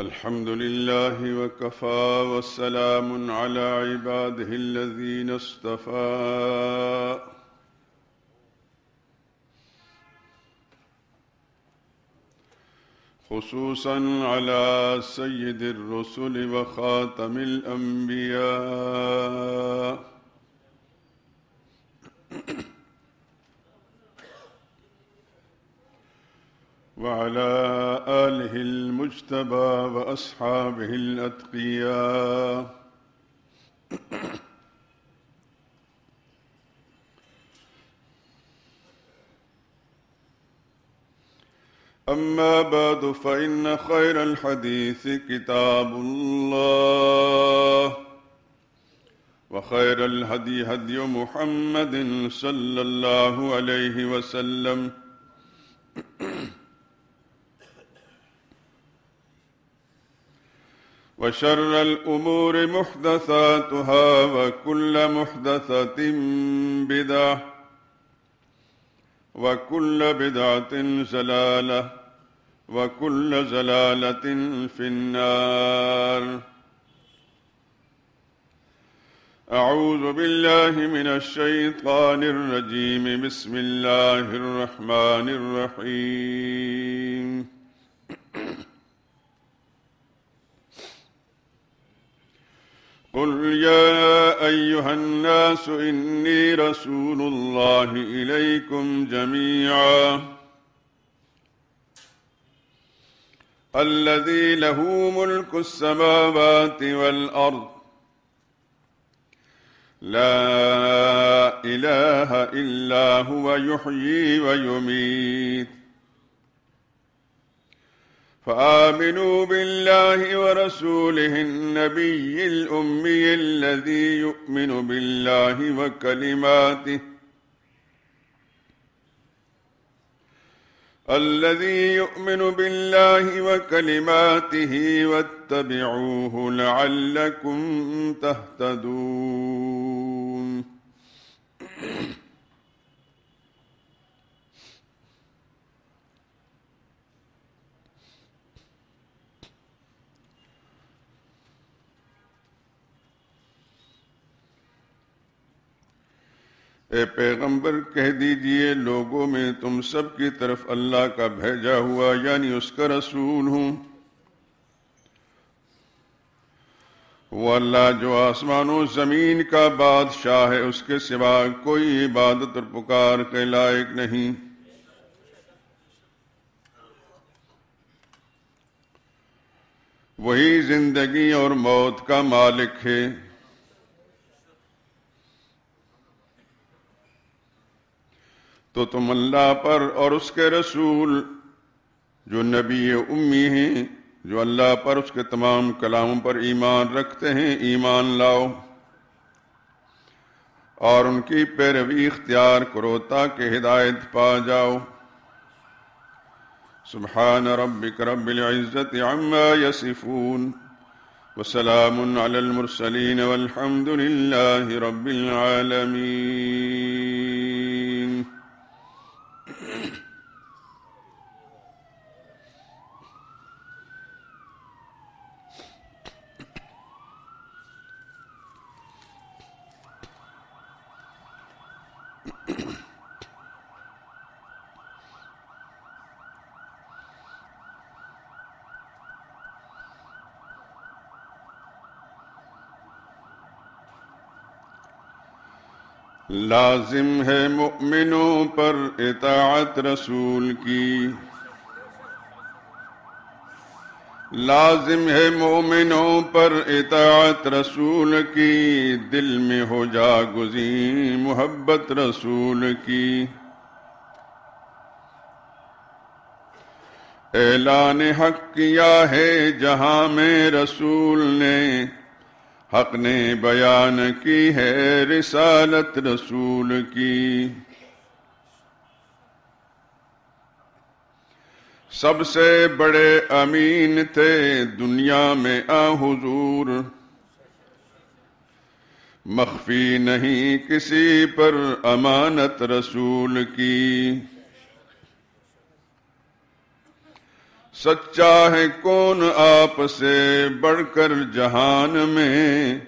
الحمد لله وكفى والسلام على عباده الذين اصطفى خصوصا على سيد الرسل وخاتم الأنبياء وعلى آله المجتبى وأصحابه الأتقياء أما بعد فإن خير الحديث كتاب الله وخير الهدي هدي محمد صلى الله عليه وسلم وشر الأمور محدثاتها وكل محدثة بدعة وكل بدعة زلالة وكل زلالة في النار. أعوذ بالله من الشيطان الرجيم. بسم الله الرحمن الرحيم. قل يا أيها الناس إني رسول الله إليكم جميعا الذي له ملك السماوات والأرض لا إله إلا هو يحيي ويميت فآمنوا بالله ورسوله النبي الأمي الذي يؤمن بالله وكلماته واتبعوه لعلكم تهتدون. اے پیغمبر کہہ دیجئے لوگوں میں تم سب کی طرف اللہ کا بھیجا ہوا یعنی اس کا رسول ہوں. وہ اللہ جو آسمان و زمین کا بادشاہ ہے، اس کے سوا کوئی عبادت اور پکار کے لائق نہیں. وہی زندگی اور موت کا مالک ہے. تو تم اللہ پر اور اس کے رسول جو نبی امی ہیں، جو اللہ پر اس کے تمام کلاموں پر ایمان رکھتے ہیں، ایمان لاؤ اور ان کی پیروی اختیار کرو تاکہ ہدایت پا جاؤ. سبحان ربک رب العزت عما یصفون وسلام علی المرسلین والحمد للہ رب العالمین. لازم ہے مؤمنوں پر اطاعت رسول کی، لازم ہے مومنوں پر اطاعت رسول کی، دل میں ہو جاگزیں محبت رسول کی. اعلان حق کیا ہے جہاں میں رسول نے، حق نے بیان کی ہے رسالت رسول کی. سب سے بڑے امین تھے دنیا میں حضور، مخفی نہیں کسی پر امانت رسول کی. سچا ہے کون آپ سے بڑھ کر جہان میں،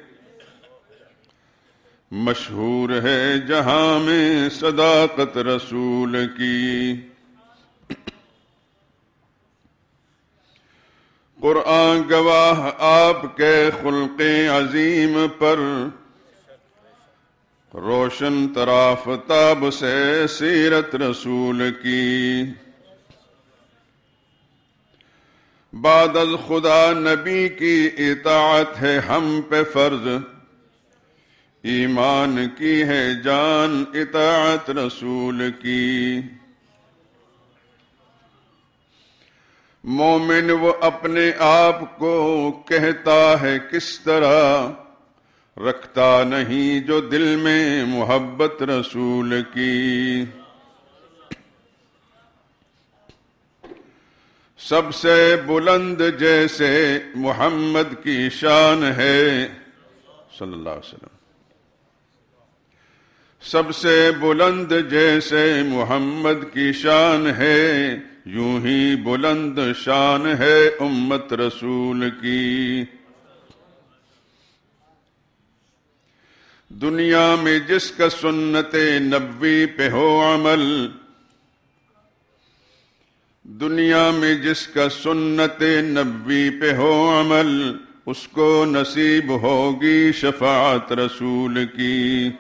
مشہور ہے جہاں میں صداقت رسول کی۔ قرآن گواہ آپ کے خلق عظیم پر، روشن ترافتاب سے سیرت رسول کی۔ بعد از خدا نبی کی اطاعت ہے ہم پہ فرض، ایمان کی ہے جان اطاعت رسول کی۔ مومن وہ اپنے آپ کو کہتا ہے کس طرح، رکھتا نہیں جو دل میں محبت رسول کی۔ سب سے بلند جیسے محمد کی شان ہے صلی اللہ علیہ وسلم، سب سے بلند جیسے محمد کی شان ہے، یوں ہی بلند شان ہے امت رسول کی۔ دنیا میں جس کا سنت نبوی پہ ہو عمل، دنیا میں جس کا سنت نبوی پہ ہو عمل، اس کو نصیب ہوگی شفاعت رسول کی۔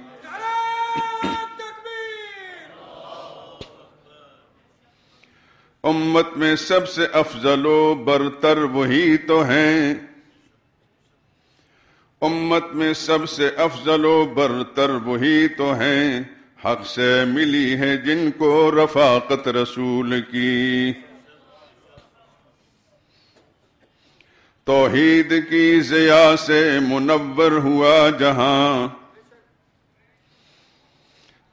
امت میں سب سے افضل و برتر وہی تو ہیں، امت میں سب سے افضل و برتر وہی تو ہیں، حق سے ملی ہے جن کو رفاقت رسول کی۔ توحید کی ضیا سے منور ہوا جہاں،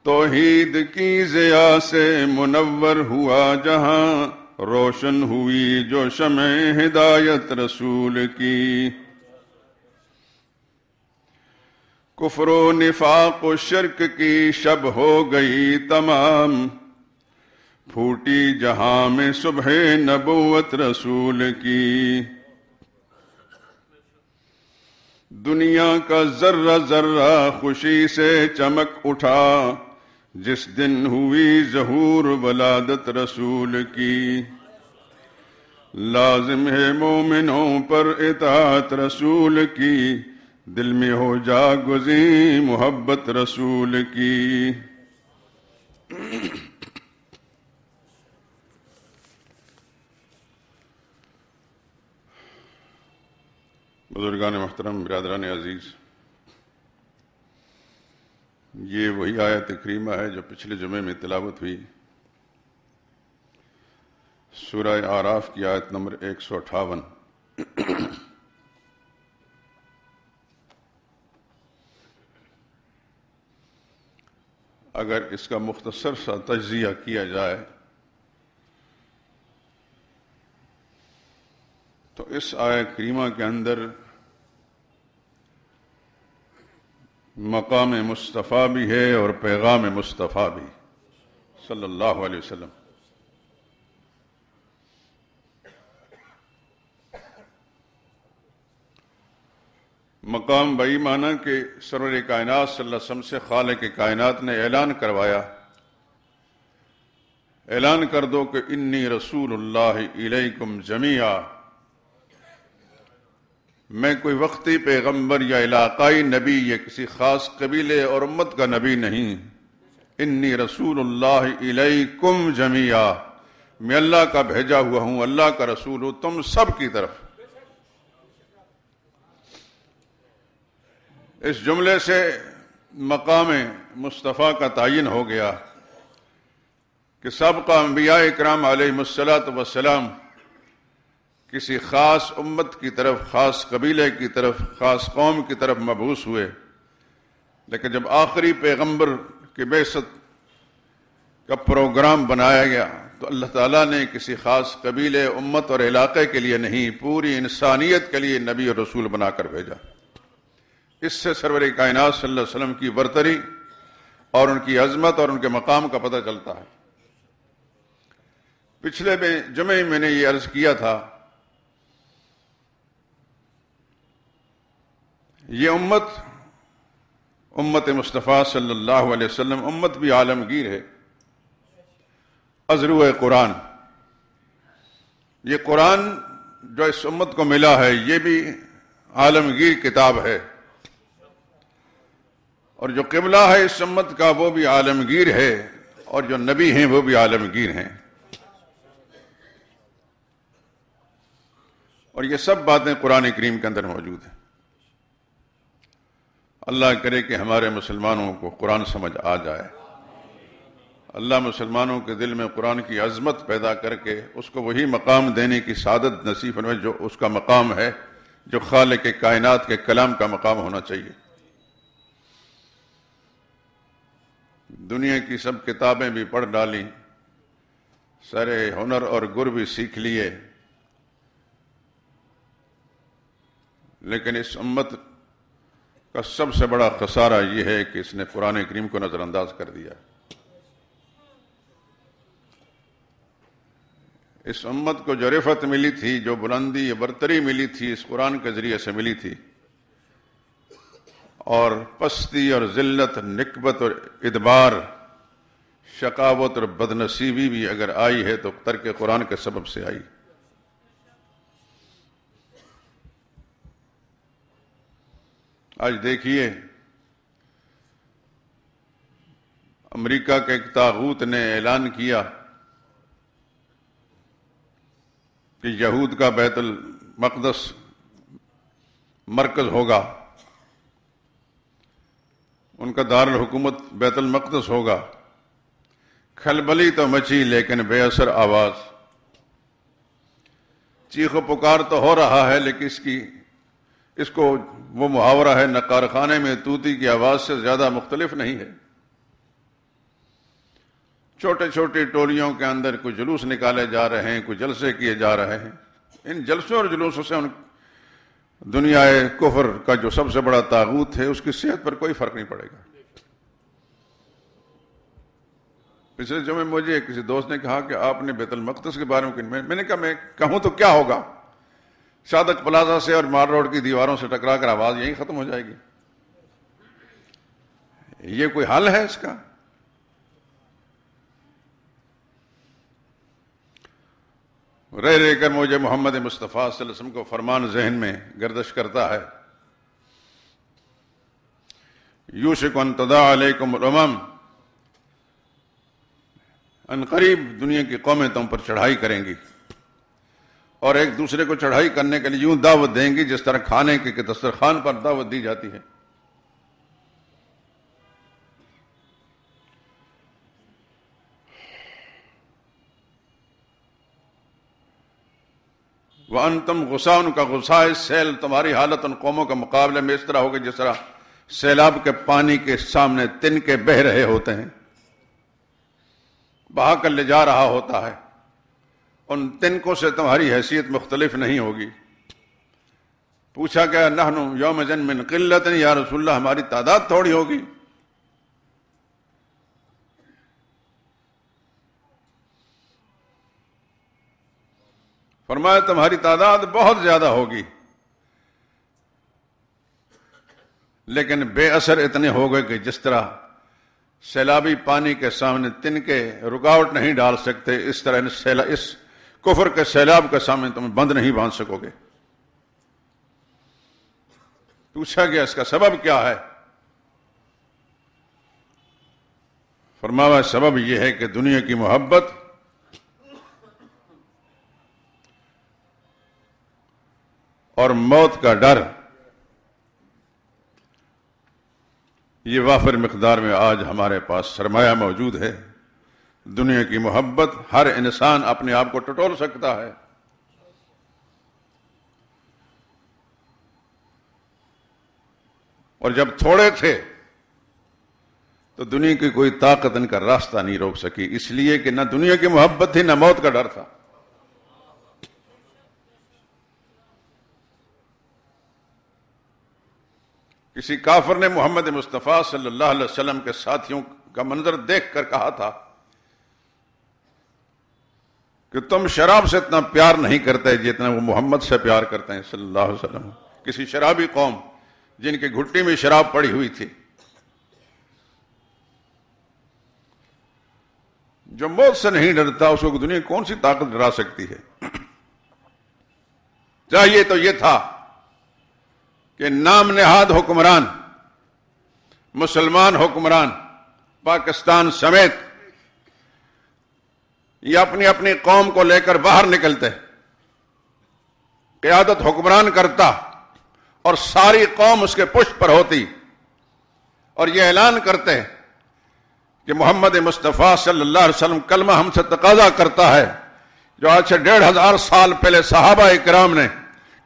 توحید کی ضیا سے منور ہوا جہاں، روشن ہوئی جو شمع ہدایت رسول کی۔ کفر و نفاق و شرک کی شب ہو گئی تمام، پھوٹی جہاں میں صبح نبوت رسول کی۔ دنیا کا ذرہ ذرہ خوشی سے چمک اٹھا، جس دن ہوئی ظہور ولادت رسول کی۔ لازم ہے مومنوں پر اطاعت رسول کی، دل میں ہو جاگزیں محبت رسول کی۔ بزرگان محترم، برادران عزیز، یہ وہی آیت کریمہ ہے جو پچھلے جمعے میں تلاوت ہوئی، سورہ اعراف کی آیت نمبر 158۔ اگر اس کا مختصر سا تجزیہ کیا جائے تو اس آیت کریمہ کے اندر مقام مصطفیٰ بھی ہے اور پیغام مصطفیٰ بھی صلی اللہ علیہ وسلم۔ مقام بئی معنی کہ سرور کائنات صلی اللہ علیہ وسلم سے خالق کائنات نے اعلان کروایا، اعلان کر دو کہ انی رسول اللہ الیکم جمیعا، میں کوئی وقتی پیغمبر یا علاقائی نبی یا کسی خاص قبیلے اور امت کا نبی نہیں، انی رسول اللہ الیکم جمیعا، میں اللہ کا بھیجا ہوا ہوں، اللہ کا رسول ہوں تم سب کی طرف۔ اس جملے سے مقام مصطفیٰ کا تعین ہو گیا کہ سابقہ انبیاء اکرام علیہم الصلاۃ والسلام کسی خاص امت کی طرف، خاص قبیلے کی طرف، خاص قوم کی طرف مبعوث ہوئے، لیکن جب آخری پیغمبر کی بعثت کا پروگرام بنایا گیا تو اللہ تعالیٰ نے کسی خاص قبیلے، امت اور علاقے کے لیے نہیں، پوری انسانیت کے لیے نبی اور رسول بنا کر بھیجا۔ اس سے سرور کائنات صلی اللہ علیہ وسلم کی برتری اور ان کی عظمت اور ان کے مقام کا پتہ چلتا ہے۔ پچھلے جمعے میں نے یہ عرض کیا تھا، یہ امت مصطفیٰ صلی اللہ علیہ وسلم امت بھی عالمگیر ہے، ازرو قرآن. یہ قرآن جو اس امت کو ملا ہے یہ بھی عالمگیر کتاب ہے، اور جو قبلہ ہے اس امت کا وہ بھی عالمگیر ہے، اور جو نبی ہیں وہ بھی عالمگیر ہیں. اور یہ سب باتیں قرآن کریم کے اندر موجود ہیں. اللہ کرے کہ ہمارے مسلمانوں کو قرآن سمجھ آ جائے. اللہ مسلمانوں کے دل میں قرآن کی عظمت پیدا کر کے اس کو وہی مقام دینے کی سعادت نصیب فرمائے جو اس کا مقام ہے، جو خالق کائنات کے کلام کا مقام ہونا چاہیے. دنیا کی سب کتابیں بھی پڑھ ڈالیں، سارے ہنر اور گر بھی سیکھ لیے، لیکن اس امت کا سب سے بڑا خسارہ یہ ہے کہ اس نے قرآن کریم کو نظر انداز کر دیا. اس امت کو جو رفعت ملی تھی، جو بلندی یا برتری ملی تھی، اس قرآن کے ذریعے سے ملی تھی، اور پستی اور ذلت، نکبت اور ادبار، شقاوت اور بدنصیبی بھی اگر آئی ہے تو ترک قرآن کے سبب سے آئی. آج دیکھیے، امریکہ کے ایک طاغوت نے اعلان کیا کہ یہود کا بیت المقدس مرکز ہوگا، ان کا دارالحکومت بیت المقدس ہوگا. کھلبلی تو مچی لیکن بے اثر آواز، چیخ و پکار تو ہو رہا ہے، لیکن اس کو وہ محاورہ ہے، نہ کارخانے میں طوطی کی آواز سے زیادہ مختلف نہیں ہے. چھوٹے چھوٹے ٹولیوں کے اندر کچھ جلوس نکالے جا رہے ہیں، کچھ جلسے کیے جا رہے ہیں. ان جلسوں اور جلوسوں سے دنیا کفر کا جو سب سے بڑا طاغوت ہے اس کی صحت پر کوئی فرق نہیں پڑے گا. پچھلے جمعے مجھے کسی دوست نے کہا کہ آپ نے بیت المقدس کے بارے میں نے کہا میں کہوں تو کیا ہوگا، صادق پلازا سے اور مار روڈ کی دیواروں سے ٹکرا کر آواز یہیں ختم ہو جائے گی. یہ کوئی حل ہے اس کا؟ رہ رہ کر مجھے محمد مصطفیٰ صلی اللہ علیہ وسلم کو فرمان ذہن میں گردش کرتا ہے، یوشک ان تداعی علیکم الامم، ان قریب دنیا کی قومیں تم پر چڑھائی کریں گی، اور ایک دوسرے کو چڑھائی کرنے کے لیے یوں دعوت دیں گی جس طرح کھانے کے دسترخوان پر دعوت دی جاتی ہے. وَأَنْتُمْ غُصَاءٌ كَغُصَاءِ السَّيْلِ، تمہاری حالت ان قوموں کے مقابلے میں اس طرح ہوگی جس طرح سیلاب کے پانی کے سامنے تنکے بہہ رہے ہوتے ہیں، بہا کر لے جا رہا ہوتا ہے. ان تنکوں سے تمہاری حیثیت مختلف نہیں ہوگی. پوچھا گیا نحن یومئذ من قلۃ، یا رسول اللہ ہماری تعداد تھوڑی ہوگی؟ فرمایا تمہاری تعداد بہت زیادہ ہوگی، لیکن بے اثر اتنے ہو گئے کہ جس طرح سیلابی پانی کے سامنے تنکے رکاوٹ نہیں ڈال سکتے، اس طرح اس کفر کے سیلاب کے سامنے تم بند نہیں باندھ سکو گے. پوچھا گیا اس کا سبب کیا ہے؟ فرمایا سبب یہ ہے کہ دنیا کی محبت اور موت کا ڈر یہ وافر مقدار میں آج ہمارے پاس سرمایہ موجود ہے. دنیا کی محبت ہر انسان اپنے آپ کو ٹٹول سکتا ہے، اور جب تھوڑے تھے تو دنیا کی کوئی طاقت ان کا راستہ نہیں روک سکی، اس لیے کہ نہ دنیا کی محبت تھی نہ موت کا ڈر تھا. کسی کافر نے محمد مصطفیٰ صلی اللہ علیہ وسلم کے ساتھیوں کا منظر دیکھ کر کہا تھا کہ تم شراب سے اتنا پیار نہیں کرتے جتنا وہ محمد سے پیار کرتے ہیں صلی اللہ علیہ وسلم. کسی شرابی قوم جن کی گھٹی میں شراب پڑی ہوئی تھی، جو موت سے نہیں ڈرتا اس کو دنیا کون سی طاقت ڈرا سکتی ہے. چاہیے تو یہ تھا کہ نام نہاد حکمران، مسلمان حکمران پاکستان سمیت یہ اپنی اپنی قوم کو لے کر باہر نکلتے، قیادت حکمران کرتا اور ساری قوم اس کے پشت پر ہوتی اور یہ اعلان کرتے کہ محمد مصطفیٰ صلی اللہ علیہ وسلم کلمہ ہم سے تقاضا کرتا ہے جو آج سے 1500 سال پہلے صحابہ اکرام نے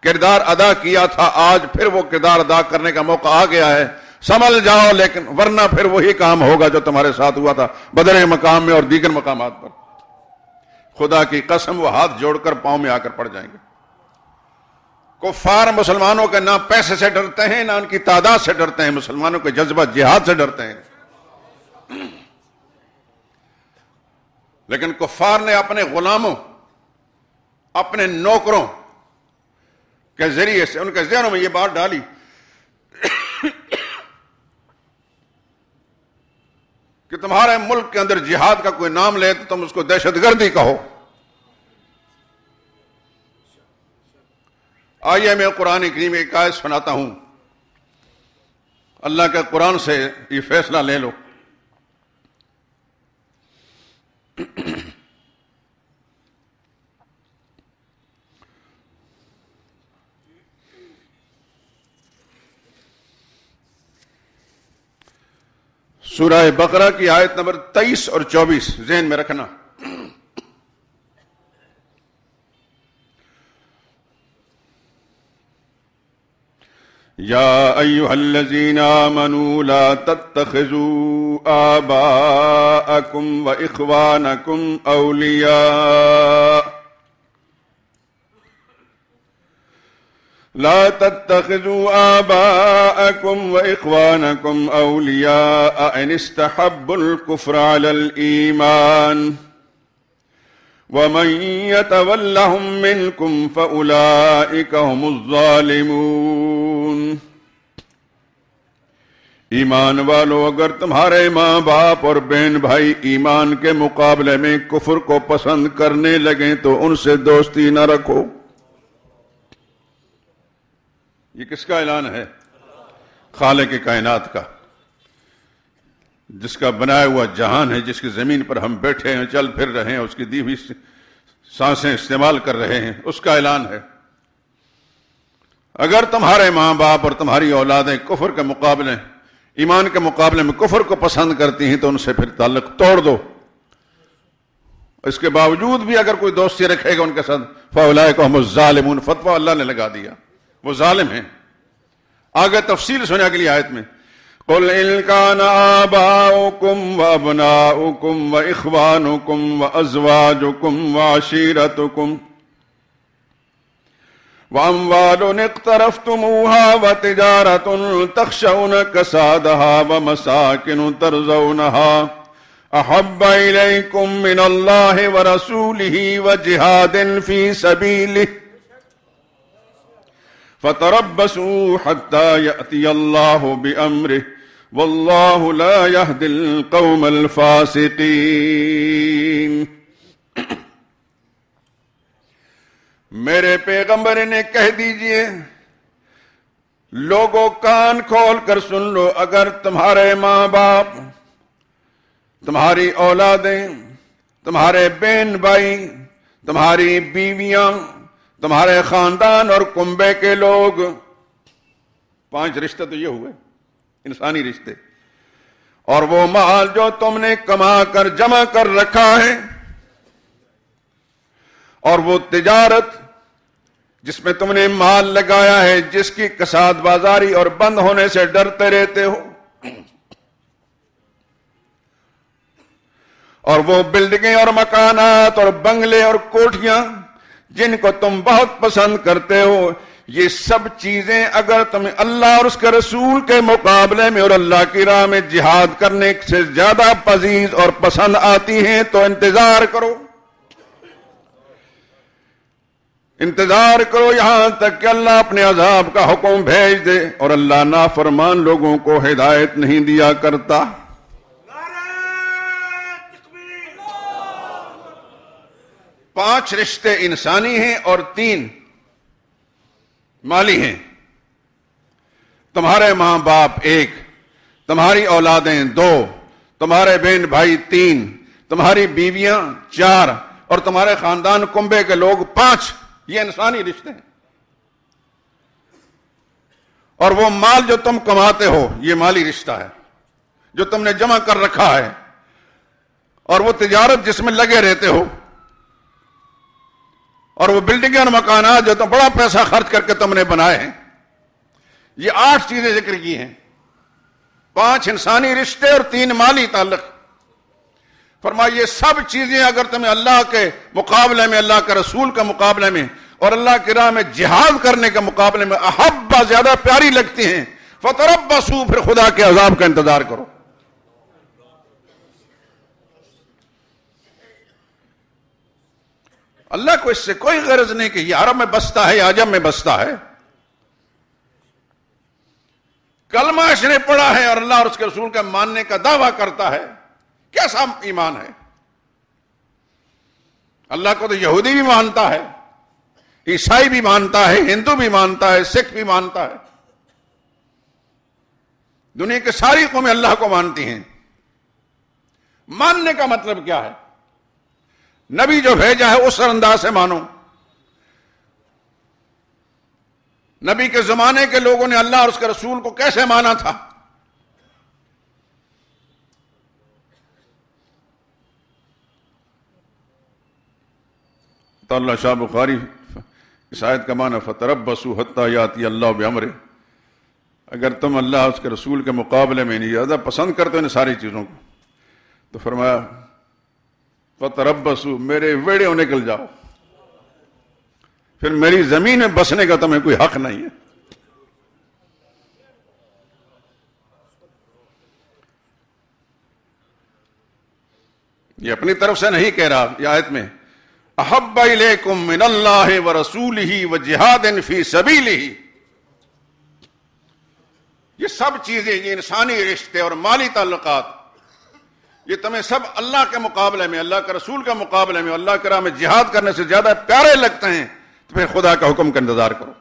کردار ادا کیا تھا، آج پھر وہ کردار ادا کرنے کا موقع آ گیا ہے. سنبھل جاؤ، لیکن ورنہ پھر وہی کام ہوگا جو تمہارے ساتھ ہوا تھا بدر مقام میں اور دیگر مقامات پر. خدا کی قسم وہ ہاتھ جوڑ کر پاؤں میں آ کر پڑ جائیں گے. کفار مسلمانوں کے نہ پیسے سے ڈرتے ہیں، نہ ان کی تعداد سے ڈرتے ہیں، مسلمانوں کے جذبہ جہاد سے ڈرتے ہیں. لیکن کفار نے اپنے غلاموں، اپنے نوکروں کے ذریعے سے ان کے ذہنوں میں یہ بات ڈالی کہ تمہارے ملک کے اندر جہاد کا کوئی نام لے تو تم اس کو دہشت گردی کہو. آئیے میں قرآن کریم ایک آیت سناتا ہوں، اللہ کے قرآن سے یہ فیصلہ لے لو. سورہ بقرہ کی آیت نمبر 23 اور 24 ذہن میں رکھنا. یا ایھا الذین آمنوا لا تتخذوا آباءکم واخوانکم اولیاء لا تتخذوا آباءكم وإخوانكم أولياء إن استحبوا الكفر على الإيمان ومن يتولهم منكم فأولئك هم الظالمون. ایمان والو، اگر تمہارے ماں باپ اور بہن بھائی ایمان کے مقابلے میں کفر کو پسند کرنے لگیں تو ان سے دوستی نہ رکھو. یہ کس کا اعلان ہے؟ خالق کائنات کا، جس کا بنایا ہوا جہان ہے، جس کی زمین پر ہم بیٹھے ہیں، چل پھر رہے ہیں، اس کی دی ہوئی سانسیں استعمال کر رہے ہیں، اس کا اعلان ہے. اگر تمہارے ماں باپ اور تمہاری اولادیں کفر کے مقابلے، ایمان کے مقابلے میں کفر کو پسند کرتی ہیں تو ان سے پھر تعلق توڑ دو. اس کے باوجود بھی اگر کوئی دوستی رکھے گا ان کے ساتھ فَأُولَئِكَ هُمُ الظَّالِمُونَ، فتویٰ اللہ نے لگا دیا، وہ ظالم ہیں. آگے تفصیل سنے اگلی آیت میں. قُلْ إِنْ كَانَ آبَاؤُكُمْ وَأَبْنَاؤُكُمْ وَإِخْوَانُكُمْ وَأَزْوَاجُكُمْ وَعَشِيرَتُكُمْ وَأَمْوَالٌ اقْتَرَفْتُمُوهَا وَتِجَارَةٌ تَخْشَوْنَ كَسَادَهَا وَمَسَاكِنُ تَرْضَوْنَهَا أَحَبَّ إِلَيْكُمْ مِنَ اللَّهِ وَرَسُولِهِ وَجِهَادٍ فِي سَبِيلِهِ فَتَرَبَّصُوا حَتَّى يَأْتِيَ اللَّهُ بِأَمْرِهِ وَاللَّهُ لَا يَهْدِي الْقَوْمَ الْفَاسِقِينَ. میرے پیغمبر نے کہہ دیجئے، لوگوں کان کھول کر سن لو، اگر تمہارے ماں باپ، تمہاری اولادیں، تمہارے بہن بھائی، تمہاری بیویاں، تمہارے خاندان اور کنبے کے لوگ، 5 رشتے تو یہ ہوئے انسانی رشتے، اور وہ مال جو تم نے کما کر جمع کر رکھا ہے، اور وہ تجارت جس میں تم نے مال لگایا ہے، جس کی کساد بازاری اور بند ہونے سے ڈرتے رہتے ہو، اور وہ بلڈنگیں اور مکانات اور بنگلے اور کوٹھیاں جن کو تم بہت پسند کرتے ہو، یہ سب چیزیں اگر تمہیں اللہ اور اس کے رسول کے مقابلے میں اور اللہ کی راہ میں جہاد کرنے سے زیادہ پذیز اور پسند آتی ہیں تو انتظار کرو. انتظار کرو یہاں تک کہ اللہ اپنے عذاب کا حکم بھیج دے، اور اللہ نافرمان لوگوں کو ہدایت نہیں دیا کرتا۔ 5 رشتے انسانی ہیں اور 3 مالی ہیں۔ تمہارے ماں باپ 1، تمہاری اولادیں 2، تمہارے بہن بھائی 3، تمہاری بیویاں 4، اور تمہارے خاندان کنبے کے لوگ 5۔ یہ انسانی رشتے ہیں۔ اور وہ مال جو تم کماتے ہو یہ مالی رشتہ ہے جو تم نے جمع کر رکھا ہے، اور وہ تجارت جس میں لگے رہتے ہو، اور وہ بلڈنگیں اور مکانات جو تم بڑا پیسہ خرچ کر کے تم نے بنائے ہیں۔ یہ 8 چیزیں ذکر کی ہیں، 5 انسانی رشتے اور 3 مالی تعلق۔ فرمایا یہ سب چیزیں اگر تمہیں اللہ کے مقابلے میں، اللہ کے رسول کے مقابلے میں، اور اللہ کی راہ میں جہاد کرنے کے مقابلے میں احبا زیادہ پیاری لگتی ہیں، فتربصوا، پھر خدا کے عذاب کا انتظار کرو۔ اللہ کو اس سے کوئی غرض نہیں کہ یہ عرب میں بستا ہے یا عجم میں بستا ہے۔ کلمہ اس نے پڑھا ہے اور اللہ اور اس کے رسول کا ماننے کا دعویٰ کرتا ہے، کیسا ایمان ہے؟ اللہ کو تو یہودی بھی مانتا ہے، عیسائی بھی مانتا ہے، ہندو بھی مانتا ہے، سکھ بھی مانتا ہے، دنیا کی ساری قومیں اللہ کو مانتی ہیں۔ ماننے کا مطلب کیا ہے؟ نبی جو بھیجا ہے اس انداز سے مانو۔ نبی کے زمانے کے لوگوں نے اللہ اور اس کے رسول کو کیسے مانا تھا؟ تو اللہ شاہ بخاری اس آیت کا معنی فتربصوا حتی یاتی اللہ بامرہ، اگر تم اللہ اس کے رسول کے مقابلے میں نہیں زیادہ پسند کرتے ان ساری چیزوں کو، تو فرمایا فتربصوا، میرے ویڑیوں نکل جاؤ، پھر میری زمین میں بسنے کا تمہیں کوئی حق نہیں ہے۔ یہ اپنی طرف سے نہیں کہہ رہا، یہ آیت میں احب الیکم من اللہ ورسولہ وجہاد فی سبیلہ، یہ سب چیزیں، یہ انسانی رشتے اور مالی تعلقات، یہ تمہیں سب اللہ کے مقابلے میں، اللہ کے رسول کے مقابلے میں، اللہ کے راہ میں جہاد کرنے سے زیادہ پیارے لگتے ہیں، تو پھر خدا کا حکم کا انتظار کرو۔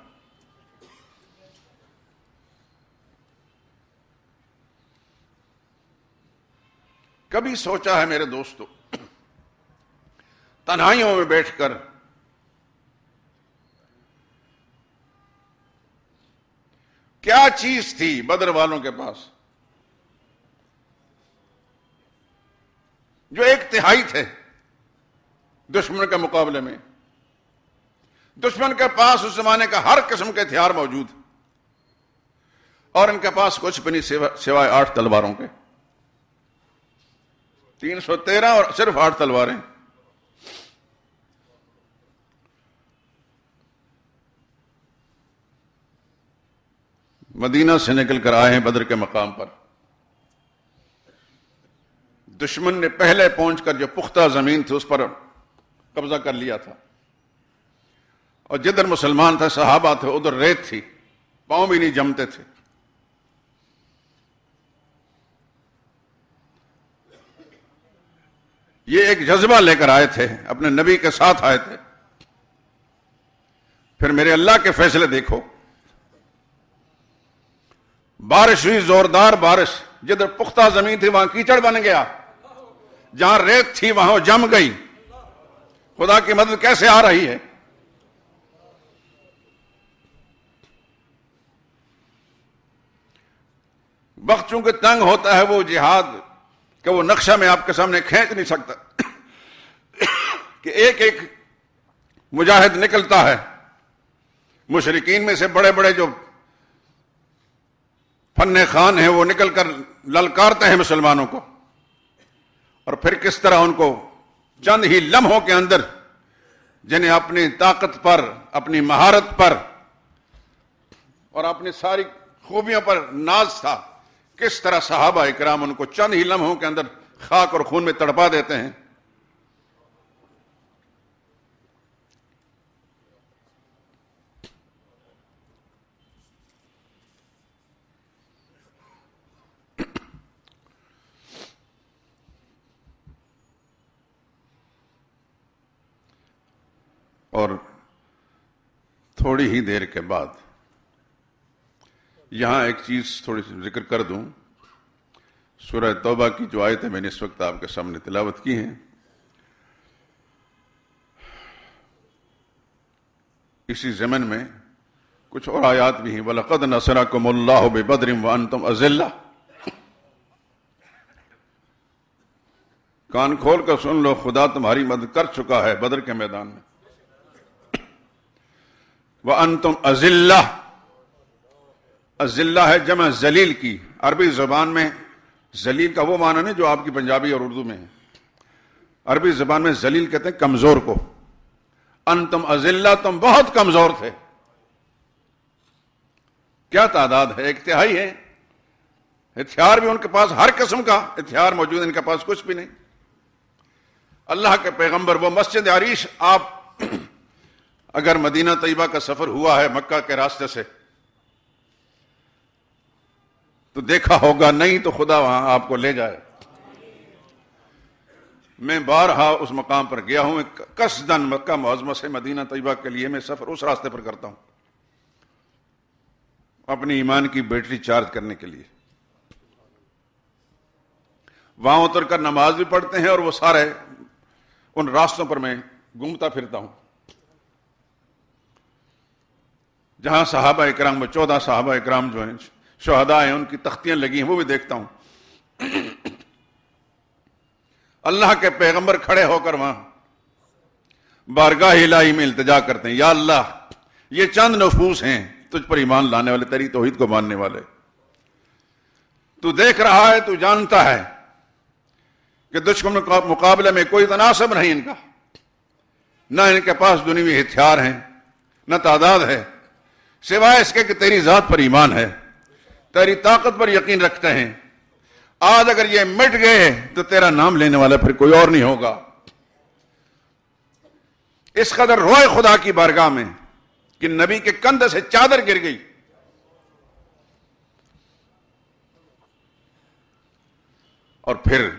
کبھی سوچا ہے میرے دوستو، تنہائیوں میں بیٹھ کر کیا چیز تھی بدر والوں کے پاس جو 1/3 تھے دشمن کے مقابلے میں؟ دشمن کے پاس اس زمانے کا ہر قسم کے ہتھیار موجود، اور ان کے پاس کچھ بھی نہیں سوائے 8 تلواروں کے، 313 اور صرف 8 تلواریں۔ مدینہ سے نکل کر آئے ہیں بدر کے مقام پر، دشمن نے پہلے پہنچ کر جو پختہ زمین تھی اس پر قبضہ کر لیا تھا، اور جدھر مسلمان تھے، صحابہ تھے، ادھر ریت تھی، پاؤں بھی نہیں جمتے تھے۔ یہ ایک جذبہ لے کر آئے تھے، اپنے نبی کے ساتھ آئے تھے۔ پھر میرے اللہ کے فیصلے دیکھو، بارش ہوئی، زوردار بارش، جدھر پختہ زمین تھی وہاں کیچڑ بن گیا، جہاں ریت تھی وہاں جم گئی۔ خدا کی مدد کیسے آ رہی ہے؟ وقت چونکہ تنگ ہوتا ہے، وہ جہاد کہ وہ نقشہ میں آپ کے سامنے کھینچ نہیں سکتا کہ ایک ایک مجاہد نکلتا ہے، مشرکین میں سے بڑے بڑے جو فن خان ہیں وہ نکل کر للکارتے ہیں مسلمانوں کو، اور پھر کس طرح ان کو چند ہی لمحوں کے اندر، جنہیں اپنی طاقت پر، اپنی مہارت پر اور اپنی ساری خوبیوں پر ناز تھا، کس طرح صحابہ اکرام ان کو چند ہی لمحوں کے اندر خاک اور خون میں تڑپا دیتے ہیں۔ اور تھوڑی ہی دیر کے بعد یہاں ایک چیز تھوڑی سی ذکر کر دوں. سورہ توبہ کی جو آیتیں میں نے اس وقت آپ کے سامنے تلاوت کی ہیں، اسی ضمن میں کچھ اور آیات بھی ہیں. وَلَقَدْ نَصَرَكُمُ اللَّهُ بِبَدْرٍ وَأَنْتُمْ أَذِلَّةٌ. کان کھول کر سن لو، خدا تمہاری مدد کر چکا ہے بدر کے میدان میں. وَأَنْتُمْ أَذِلَّةٌ، اذلہ ہے جمع ذلیل کی. عربی زبان میں ذلیل کا وہ معنی نہیں جو آپ کی پنجابی اور اردو میں ہے. عربی زبان میں ذلیل کہتے ہیں کمزور کو. انتم اذلہ، تم بہت کمزور تھے. کیا تعداد ہے؟ 1/3 ہے. ہتھیار بھی ان کے پاس ہر قسم کا ہتھیار موجود ہے، ان کے پاس کچھ بھی نہیں. اللہ کے پیغمبر، وہ مسجد عریش، آپ اگر مدینہ طیبہ کا سفر ہوا ہے مکہ کے راستے سے تو دیکھا ہوگا، نہیں تو خدا وہاں آپ کو لے جائے. میں بارہا اس مقام پر گیا ہوں. قصداً مکہ معظمہ سے مدینہ طیبہ کے لیے میں سفر اس راستے پر کرتا ہوں اپنی ایمان کی بیٹری چارج کرنے کے لیے. وہاں اتر کر نماز بھی پڑھتے ہیں اور وہ سارے ان راستوں پر میں گھومتا پھرتا ہوں جہاں صحابہ اکرام، وہ 14 صحابہ اکرام جو ہیں شہداء ہیں، ان کی تختیاں لگی ہیں، وہ بھی دیکھتا ہوں. اللہ کے پیغمبر کھڑے ہو کر وہاں بارگاہ الہی میں التجا کرتے ہیں، یا اللہ یہ چند نفوس ہیں تجھ پر ایمان لانے والے، تیری توحید کو ماننے والے. تو دیکھ رہا ہے، تو جانتا ہے کہ دشمن کے مقابلے میں کوئی تناسب نہیں ان کا، نہ ان کے پاس دنیوی ہتھیار ہیں، نہ تعداد ہے، سوائے اس کے کہ تیری ذات پر ایمان ہے، تیری طاقت پر یقین رکھتے ہیں. آج اگر یہ مٹ گئے تو تیرا نام لینے والا پھر کوئی اور نہیں ہوگا. اس قدر روئے خدا کی بارگاہ میں کہ نبی کے کندھے سے چادر گر گئی. اور پھر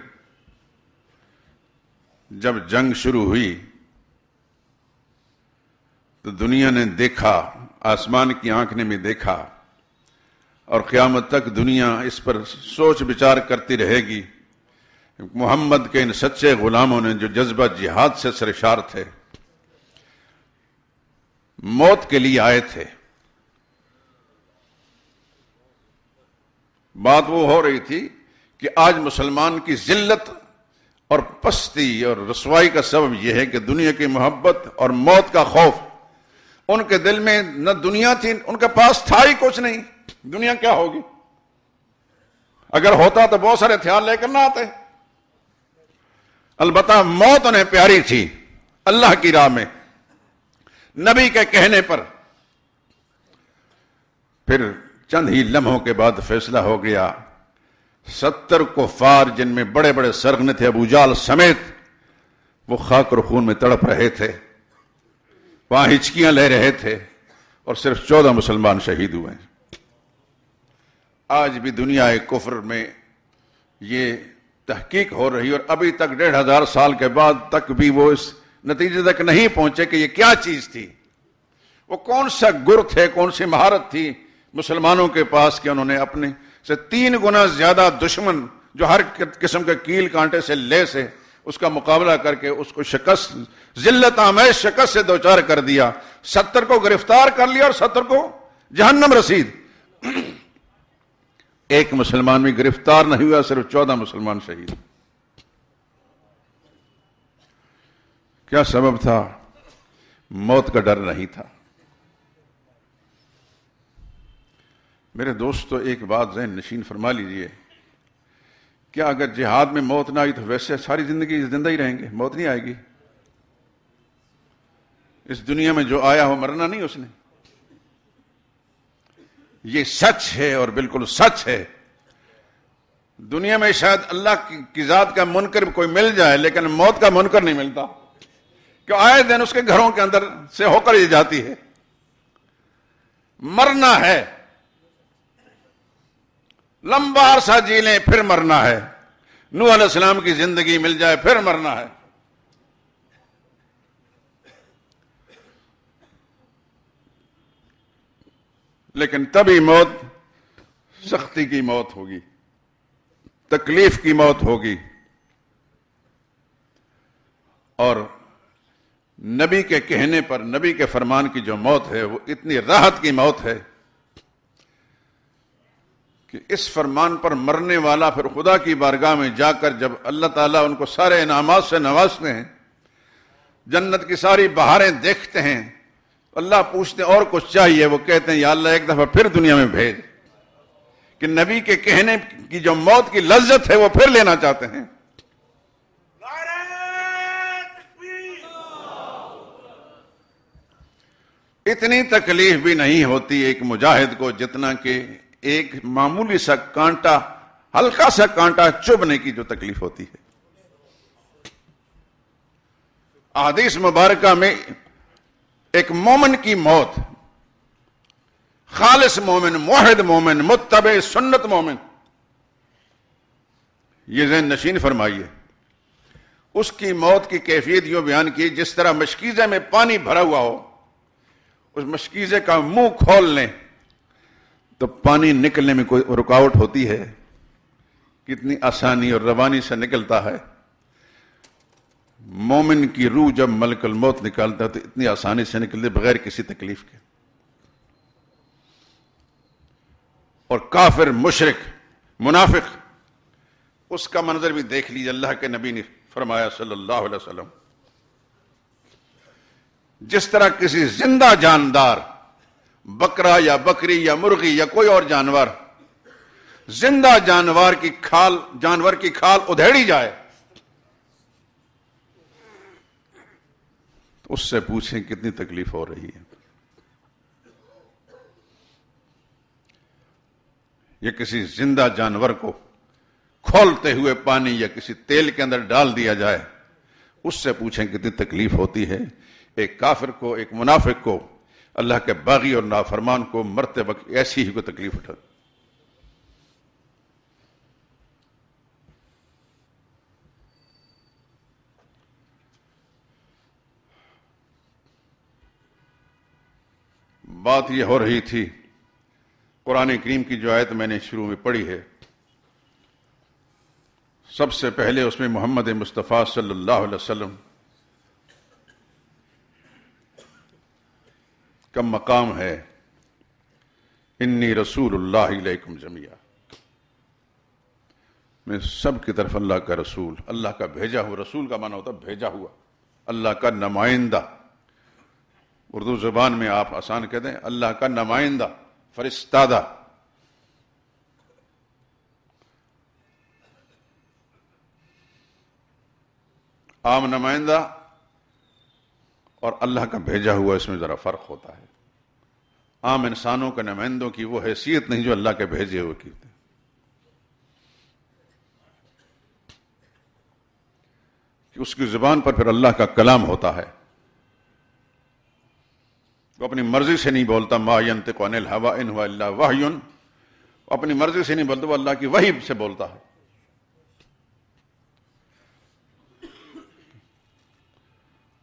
جب جنگ شروع ہوئی تو دنیا نے دیکھا، آسمان کی آنکھ نے بھی دیکھا، اور قیامت تک دنیا اس پر سوچ بچار کرتی رہے گی. محمد کے ان سچے غلاموں نے جو جذبہ جہاد سے سرشار تھے، موت کے لیے آئے تھے. بات وہ ہو رہی تھی کہ آج مسلمان کی ذلت اور پستی اور رسوائی کا سبب یہ ہے کہ دنیا کی محبت اور موت کا خوف ان کے دل میں، نہ دنیا تھی، ان کے پاس تھا ہی کچھ نہیں. دنیا کیا ہوگی؟ اگر ہوتا تو بہت سارے ہتھیار لے کر نہ آتے. البتہ موت انہیں پیاری تھی. اللہ کی راہ میں نبی کے کہنے پر پھر چند ہی لمحوں کے بعد فیصلہ ہو گیا. 70 کفار جن میں بڑے بڑے سرغنے تھے، ابو جہل سمیت، وہ خاک اور خون میں تڑپ رہے تھے، وہاں ہچکیاں لے رہے تھے، اور صرف 14 مسلمان شہید ہوئے. آج بھی دنیا کفر میں یہ تحقیق ہو رہی، اور ابھی تک 1500 سال کے بعد تک بھی وہ اس نتیجے تک نہیں پہنچے کہ یہ کیا چیز تھی، وہ کون سا گر تھے، کون سی مہارت تھی مسلمانوں کے پاس کہ انہوں نے اپنے سے 3 گنا زیادہ دشمن جو ہر قسم کے کیل کانٹے سے لیس ہے اس کا مقابلہ کر کے اس کو شکست، ذلت آمیز شکست سے دوچار کر دیا. 70 کو گرفتار کر لیا اور 70 کو جہنم رسید. ایک مسلمان بھی گرفتار نہیں ہوا، صرف 14 مسلمان شہید. کیا سبب تھا؟ موت کا ڈر نہیں تھا. میرے دوستو، ایک بات ذہن نشین فرما لیجئے، کیا اگر جہاد میں موت نہ آئی تو ویسے ساری زندگی زندہ ہی رہیں گے؟ موت نہیں آئے گی. اس دنیا میں جو آیا ہو مرنا نہیں اس نے. یہ سچ ہے اور بالکل سچ ہے. دنیا میں شاید اللہ کی ذات کا منکر کوئی مل جائے لیکن موت کا منکر نہیں ملتا، کہ آئے دن اس کے گھروں کے اندر سے ہو کر یہ جاتی ہے. مرنا ہے، لمبا عرصہ جی لیں پھر مرنا ہے. نوح علیہ السلام کی زندگی مل جائے پھر مرنا ہے. لیکن تبھی موت سختی کی موت ہوگی، تکلیف کی موت ہوگی، اور نبی کے کہنے پر، نبی کے فرمان کی جو موت ہے وہ اتنی راحت کی موت ہے کہ اس فرمان پر مرنے والا پھر خدا کی بارگاہ میں جا کر جب اللہ تعالیٰ ان کو سارے انعامات سے نوازتے ہیں، جنت کی ساری بہاریں دیکھتے ہیں، اللہ پوچھتے ہیں اور کچھ چاہیے، وہ کہتے ہیں یا اللہ ایک دفعہ پھر دنیا میں بھیج، کہ نبی کے کہنے کی جو موت کی لذت ہے وہ پھر لینا چاہتے ہیں۔ اتنی تکلیف بھی نہیں ہوتی ایک مجاہد کو جتنا کہ ایک معمولی سا کانٹا، ہلکا سا کانٹا چبھنے کی جو تکلیف ہوتی ہے۔ احادیث مبارکہ میں ایک مومن کی موت، خالص مومن، موحد مومن، متبع سنت مومن، یہ ذہن نشین فرمائیے، اس کی موت کی کیفیت یوں بیان کی جس طرح مشکیزے میں پانی بھرا ہوا ہو، اس مشکیزے کا منہ کھول لیں تو پانی نکلنے میں کوئی رکاوٹ ہوتی ہے؟ کتنی آسانی اور روانی سے نکلتا ہے۔ مومن کی روح جب ملک الموت نکالتا ہے تو اتنی آسانی سے نکلتے بغیر کسی تکلیف کے۔ اور کافر، مشرک، منافق، اس کا منظر بھی دیکھ لیجیے، اللہ کے نبی نے فرمایا صلی اللہ علیہ وسلم، جس طرح کسی زندہ جاندار، بکرا یا بکری یا مرغی یا کوئی اور جانور، زندہ جانور کی کھال ادھیڑی جائے تو اس سے پوچھیں کتنی تکلیف ہو رہی ہے۔ یہ کسی زندہ جانور کو کھولتے ہوئے پانی یا کسی تیل کے اندر ڈال دیا جائے، اس سے پوچھیں کتنی تکلیف ہوتی ہے۔ ایک کافر کو، ایک منافق کو، اللہ کے باغی اور نافرمان کو مرتے وقت ایسی ہی کوئی تکلیف اٹھا۔ بات یہ ہو رہی تھی، قرآن کریم کی جو آیت میں نے شروع میں پڑھی ہے، سب سے پہلے اس میں محمد مصطفیٰ صلی اللہ علیہ وسلم کا مقام ہے، انی رسول اللہ علیکم جمیعا، میں سب کی طرف اللہ کا رسول، اللہ کا بھیجا ہوا، رسول کا معنی ہوتا ہے بھیجا ہوا، اللہ کا نمائندہ، اردو زبان میں آپ آسان کہتے ہیں اللہ کا نمائندہ، فرستادہ۔ عام نمائندہ اور اللہ کا بھیجا ہوا، اس میں ذرا فرق ہوتا ہے۔ عام انسانوں کے نمائندوں کی وہ حیثیت نہیں جو اللہ کے بھیجے ہوئے کی ہوتی، کہ اس کی زبان پر پھر اللہ کا کلام ہوتا ہے، وہ اپنی مرضی سے نہیں بولتا، ما ینطق عن الہوی ان هو الا وحی، اپنی مرضی سے نہیں بولتا، وہ اللہ کی وحی سے بولتا ہے۔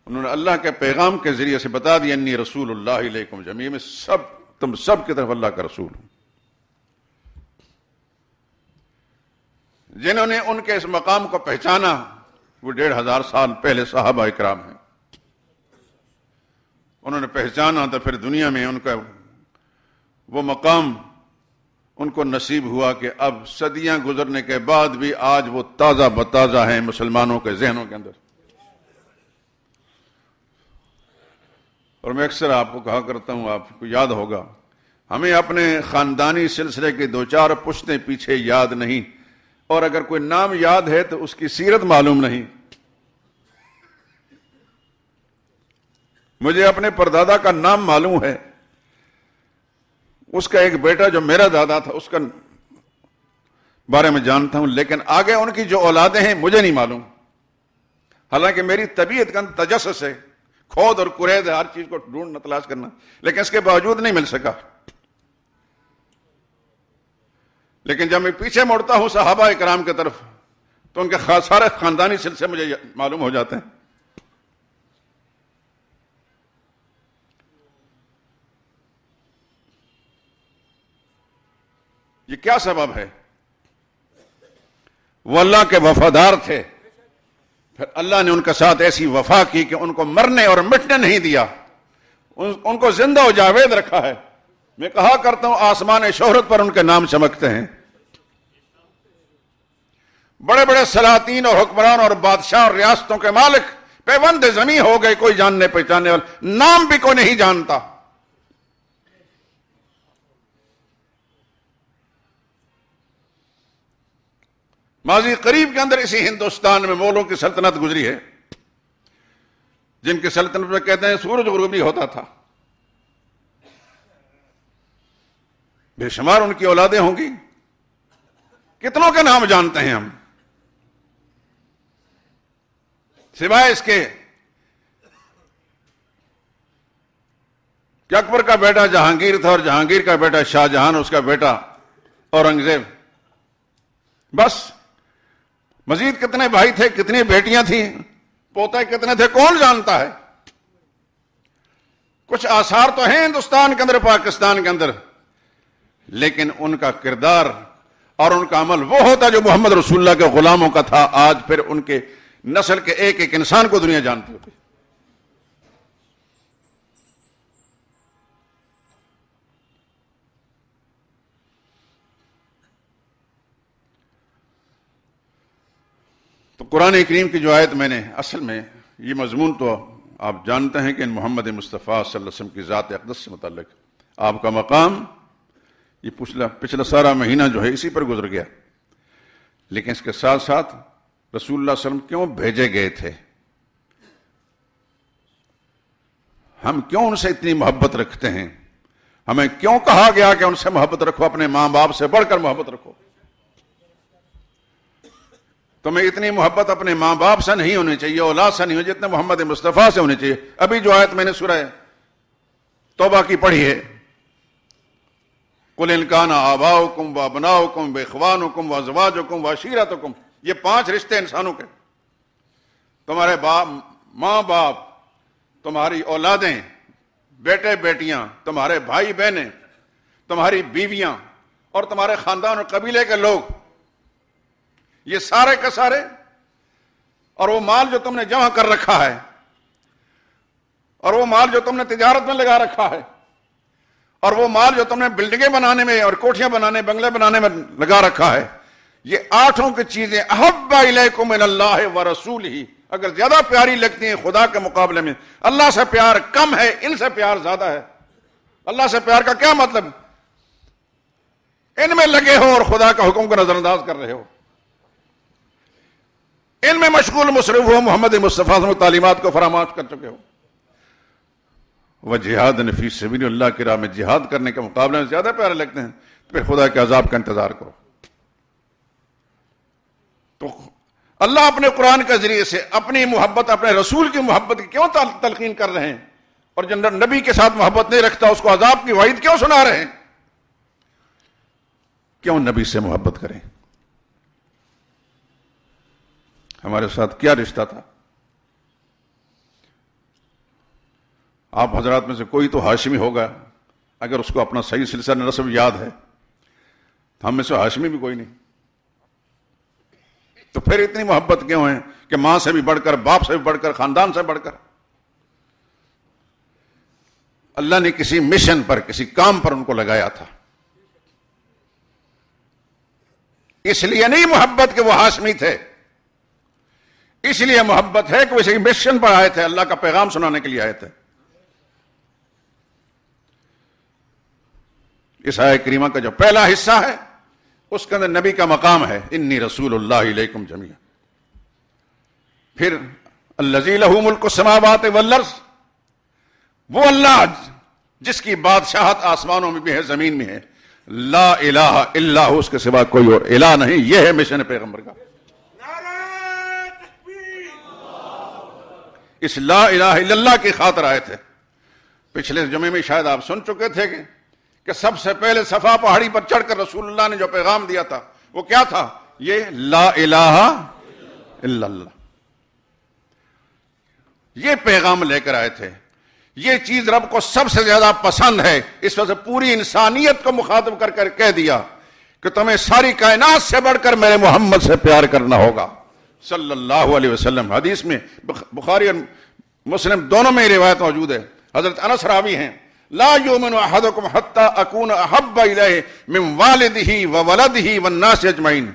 انہوں نے اللہ کے پیغام کے ذریعے سے بتا دیا انی رسول اللہ علیکم جمیعا، میں تم سب کی طرف اللہ کا رسول ہوں۔ جنہوں نے ان کے اس مقام کو پہچانا وہ 1500 سال پہلے صحابہ اکرام ہیں، انہوں نے پہچانا تو پھر دنیا میں ان کا وہ مقام ان کو نصیب ہوا کہ اب صدیاں گزرنے کے بعد بھی آج وہ تازہ بتازہ ہیں مسلمانوں کے ذہنوں کے اندر۔ اور میں اکثر آپ کو کہا کرتا ہوں، آپ کو یاد ہوگا، ہمیں اپنے خاندانی سلسلے کے 2-4 پشتیں پیچھے یاد نہیں، اور اگر کوئی نام یاد ہے تو اس کی سیرت معلوم نہیں۔ مجھے اپنے پردادا کا نام معلوم ہے، اس کا ایک بیٹا جو میرا دادا تھا اس کا بارے میں جانتا ہوں، لیکن آگے ان کی جو اولادیں ہیں مجھے نہیں معلوم، حالانکہ میری طبیعت کا تجسس ہے، کھود اور کرید ہے، ہر چیز کو ڈھونڈنا تلاش کرنا، لیکن اس کے باوجود نہیں مل سکا۔ لیکن جب میں پیچھے مڑتا ہوں صحابہ اکرام کی طرف تو ان کے سارے خاندانی سلسلے مجھے معلوم ہو جاتے ہیں۔ یہ کیا سبب ہے؟ وہ اللہ کے وفادار تھے، پھر اللہ نے ان کے ساتھ ایسی وفا کی کہ ان کو مرنے اور مٹنے نہیں دیا، ان کو زندہ و جاوید رکھا ہے۔ میں کہا کرتا ہوں آسمان شہرت پر ان کے نام چمکتے ہیں۔ بڑے بڑے سلاطین اور حکمران اور بادشاہ اور ریاستوں کے مالک پیوند زمیں ہو گئے، کوئی جاننے پہچاننے والا نام بھی کوئی نہیں جانتا۔ ماضی قریب کے اندر اسی ہندوستان میں مغلوں کی سلطنت گزری ہے، جن کی سلطنت میں کہتے ہیں سورج غروبی ہوتا تھا، بے شمار ان کی اولادیں ہوں گی، کتنوں کے نام جانتے ہیں ہم، سوائے اس کے کہ اکبر کا بیٹا جہانگیر تھا اور جہانگیر کا بیٹا شاہ جہان، اس کا بیٹا اورنگزیب، بس۔ مزید کتنے بھائی تھے، کتنی بیٹیاں تھیں، پوتے کتنے تھے، کون جانتا ہے؟ کچھ آثار تو ہیں ہندوستان کے اندر، پاکستان کے اندر، لیکن ان کا کردار اور ان کا عمل وہ ہوتا جو محمد رسول اللہ کے غلاموں کا تھا، آج پھر ان کے نسل کے ایک ایک انسان کو دنیا جانتی ہوتی۔ تو قرآن کریم کی جو آیت میں نے اصل میں یہ مضمون تو آپ جانتے ہیں کہ محمد مصطفیٰ صلی اللہ علیہ وسلم کی ذات اقدس سے متعلق آپ کا مقام یہ پچھلا سارا مہینہ جو ہے اسی پر گزر گیا، لیکن اس کے ساتھ ساتھ رسول اللہ صلی اللہ علیہ وسلم کیوں بھیجے گئے تھے، ہم کیوں ان سے اتنی محبت رکھتے ہیں، ہمیں کیوں کہا گیا کہ ان سے محبت رکھو، اپنے ماں باپ سے بڑھ کر محبت رکھو۔ تمہیں اتنی محبت اپنے ماں باپ سے نہیں ہونی چاہیے، اولاد سے نہیں ہونی چاہیے، جتنے محمد مصطفیٰ سے ہونی چاہیے۔ ابھی جو آیت میں نے سورہ توبہ کی پڑھی ہے، قُلْ إِنْ كَانَ آبَاؤُكُمْ وَأَبْنَاؤُكُمْ وَإِخْوَانُكُمْ وَأَزْوَاجُكُمْ وَعَشِيرَتُكُمْ، یہ 5 رشتے انسانوں کے، تمہارے ماں باپ، تمہاری اولادیں، بیٹے بیٹیاں، تمہارے بھائی بہنیں، تمہاری بیویاں اور تمہارے خاندان اور قبیلے کے لوگ، یہ سارے کے سارے، اور وہ مال جو تم نے جمع کر رکھا ہے، اور وہ مال جو تم نے تجارت میں لگا رکھا ہے، اور وہ مال جو تم نے بلڈنگیں بنانے میں اور کوٹھیاں بنانے، بنگلے بنانے میں لگا رکھا ہے، یہ 8 کی چیزیں احب الیکم من اللہ ورسولہ، اگر زیادہ پیاری لگتی ہیں خدا کے مقابلے میں، اللہ سے پیار کم ہے، ان سے پیار زیادہ ہے۔ اللہ سے پیار کا کیا مطلب؟ ان میں لگے ہو اور خدا کا حکم کو نظر انداز کر رہے ہو، ان میں مشغول مصروف ہو، محمد مصطفیٰ کی تعلیمات کو فراموش کر چکے ہو۔ وَجِہَادٍ فِی سَبِیلِ اللہ کی راہ میں جہاد کرنے کے مقابلے میں زیادہ پیارے لگتے ہیں، پھر خدا کے عذاب کا انتظار کرو۔ تو اللہ اپنے قرآن کے ذریعے سے اپنی محبت، اپنے رسول کی محبت کی کیوں تلقین کر رہے ہیں، اور جو نبی کے ساتھ محبت نہیں رکھتا اس کو عذاب کی وعید کیوں سنا رہے ہیں؟ کیوں نبی سے محبت کریں؟ ہمارے ساتھ کیا رشتہ تھا؟ آپ حضرات میں سے کوئی تو ہاشمی ہوگا، اگر اس کو اپنا صحیح سلسلہ نسب یاد ہے، ہم میں سے ہاشمی بھی کوئی نہیں، تو پھر اتنی محبت کیوں ہے کہ ماں سے بھی بڑھ کر، باپ سے بھی بڑھ کر، خاندان سے بڑھ کر؟ اللہ نے کسی مشن پر، کسی کام پر ان کو لگایا تھا، اس لیے نہیں محبت کہ وہ ہاشمی تھے، اس لیے محبت ہے کہ وہ کسی مشن پر آئے تھے، اللہ کا پیغام سنانے کے لیے آئے تھے۔ اس آیت کریمہ کا جو پہلا حصہ ہے اس کے اندر نبی کا مقام ہے، انی رسول اللہ الیکم جمیعا۔ پھر الذی لہ ملک السماوات والارض، وہ اللہ جس کی بادشاہت آسمانوں میں بھی ہے، زمین میں ہے، لا الہ الا ہو، اس کے سوا کوئی اور الہ نہیں۔ یہ ہے مشن پیغمبر کا۔ اس لا الہ الا اللہ کی خاطر آئے تھے۔ پچھلے جمعے میں شاید آپ سن چکے تھے کہ سب سے پہلے صفا پہاڑی پر چڑھ کر رسول اللہ نے جو پیغام دیا تھا وہ کیا تھا؟ یہ لا الہ الا اللہ، یہ پیغام لے کر آئے تھے۔ یہ چیز رب کو سب سے زیادہ پسند ہے، اس وجہ سے پوری انسانیت کو مخاطب کر کر کہہ دیا کہ تمہیں ساری کائنات سے بڑھ کر میرے محمد سے پیار کرنا ہوگا صلی اللہ علیہ وسلم. حدیث میں بخاری اور مسلم دونوں میں روایت موجود ہے. حضرت انس راوی ہیں لا یؤمن احدکم حتی اکون احب الیہ من والدہ وولدہ والناس اجمعین.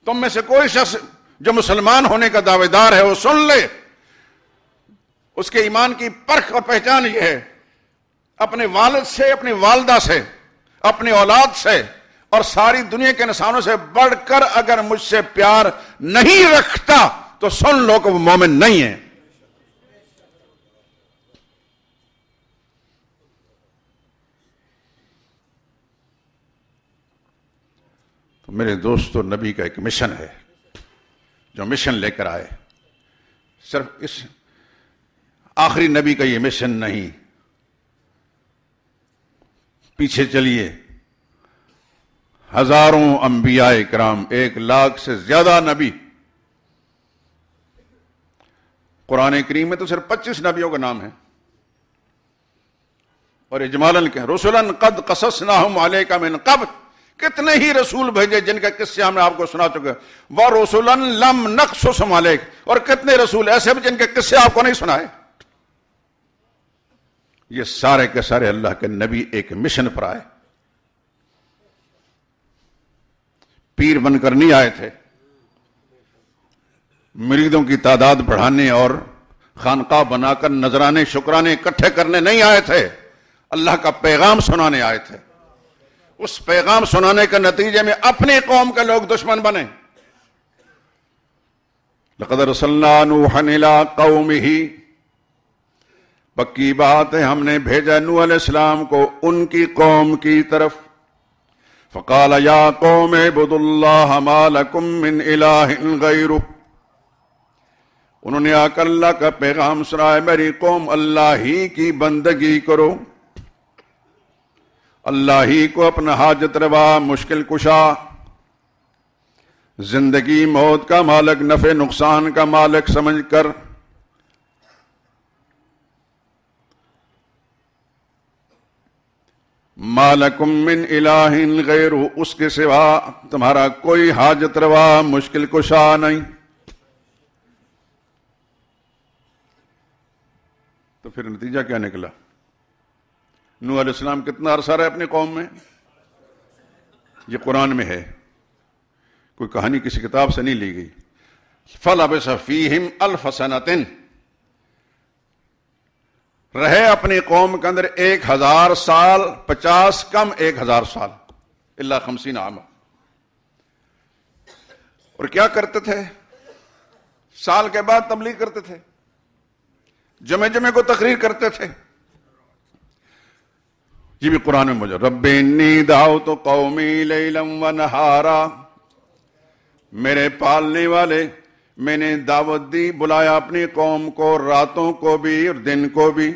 تم میں سے کوئی شخص جو مسلمان ہونے کا دعوے دار ہے وہ سن لے, اس کے ایمان کی پرکھ اور پہچان یہ ہے اپنے والد سے, اپنی والدہ سے, اپنی اولاد سے اور ساری دنیا کے انسانوں سے بڑھ کر اگر مجھ سے پیار نہیں رکھتا تو سن لو کہ وہ مومن نہیں ہے. تو میرے دوستو, نبی کا ایک مشن ہے جو مشن لے کر آئے. صرف اس آخری نبی کا یہ مشن نہیں, پیچھے چلیے ہزاروں انبیاء کرام, 1,00,000 سے زیادہ نبی. قرآن کریم میں تو صرف 25 نبیوں کا نام ہے, اور اجمالاً کہ رسلاً قد قصصناہم علیک من قبل, کتنے ہی رسول بھیجے جن کا قصے ہم نے آپ کو سنا چکے. وَرُسُلًا لَمْ نَقْصُصْهُمْ عَلَيْكَ, اور کتنے رسول ایسے بھی جن کے قصے آپ کو نہیں سنائے. یہ سارے کے سارے اللہ کے نبی ایک مشن پر آئے. پیر بن کر نہیں آئے تھے, مریدوں کی تعداد بڑھانے اور خانقاہ بنا کر نذرانے شکرانے اکٹھے کرنے نہیں آئے تھے, اللہ کا پیغام سنانے آئے تھے. اس پیغام سنانے کے نتیجے میں اپنی قوم کے لوگ دشمن بنے. لقد ارسلنا نوحا الى قومه, پکی بات ہے ہم نے بھیجا نوح علیہ السلام کو ان کی قوم کی طرف. فقال یا قوم اعبدوا اللہ ما لکم من الہ غیرہ, انہوں نے آ کر اللہ کا پیغام سنایا میری قوم اللہ ہی کی بندگی کرو, اللہ ہی کو اپنا حاجت روا, مشکل کشا, زندگی موت کا مالک, نفع نقصان کا مالک سمجھ کر ما لکم من الہ غیرہ, اس کے سوا تمہارا کوئی حاجت روا مشکل کشا نہیں. تو پھر نتیجہ کیا نکلا؟ نوح علیہ السلام کتنا عرصہ رہے اپنی قوم میں؟ یہ قرآن میں ہے, کوئی کہانی کسی کتاب سے نہیں لی گئی. فَلَبِثَ فِيهِمْ أَلْفَ سَنَةٍ, رہے اپنی قوم کے اندر 1,000 سال, 50 کم 1,000 سال, الا 50 عام. اور کیا کرتے تھے؟ سال کے بعد تبلیغ کرتے تھے, جمعے جمعے کو تقریر کرتے تھے. یہ بھی قرآن میں موجود, رب انی دعوت قومی لیلا ونہارا, میرے پالنے والے میں نے دعوت دی, بلایا اپنی قوم کو راتوں کو بھی اور دن کو بھی,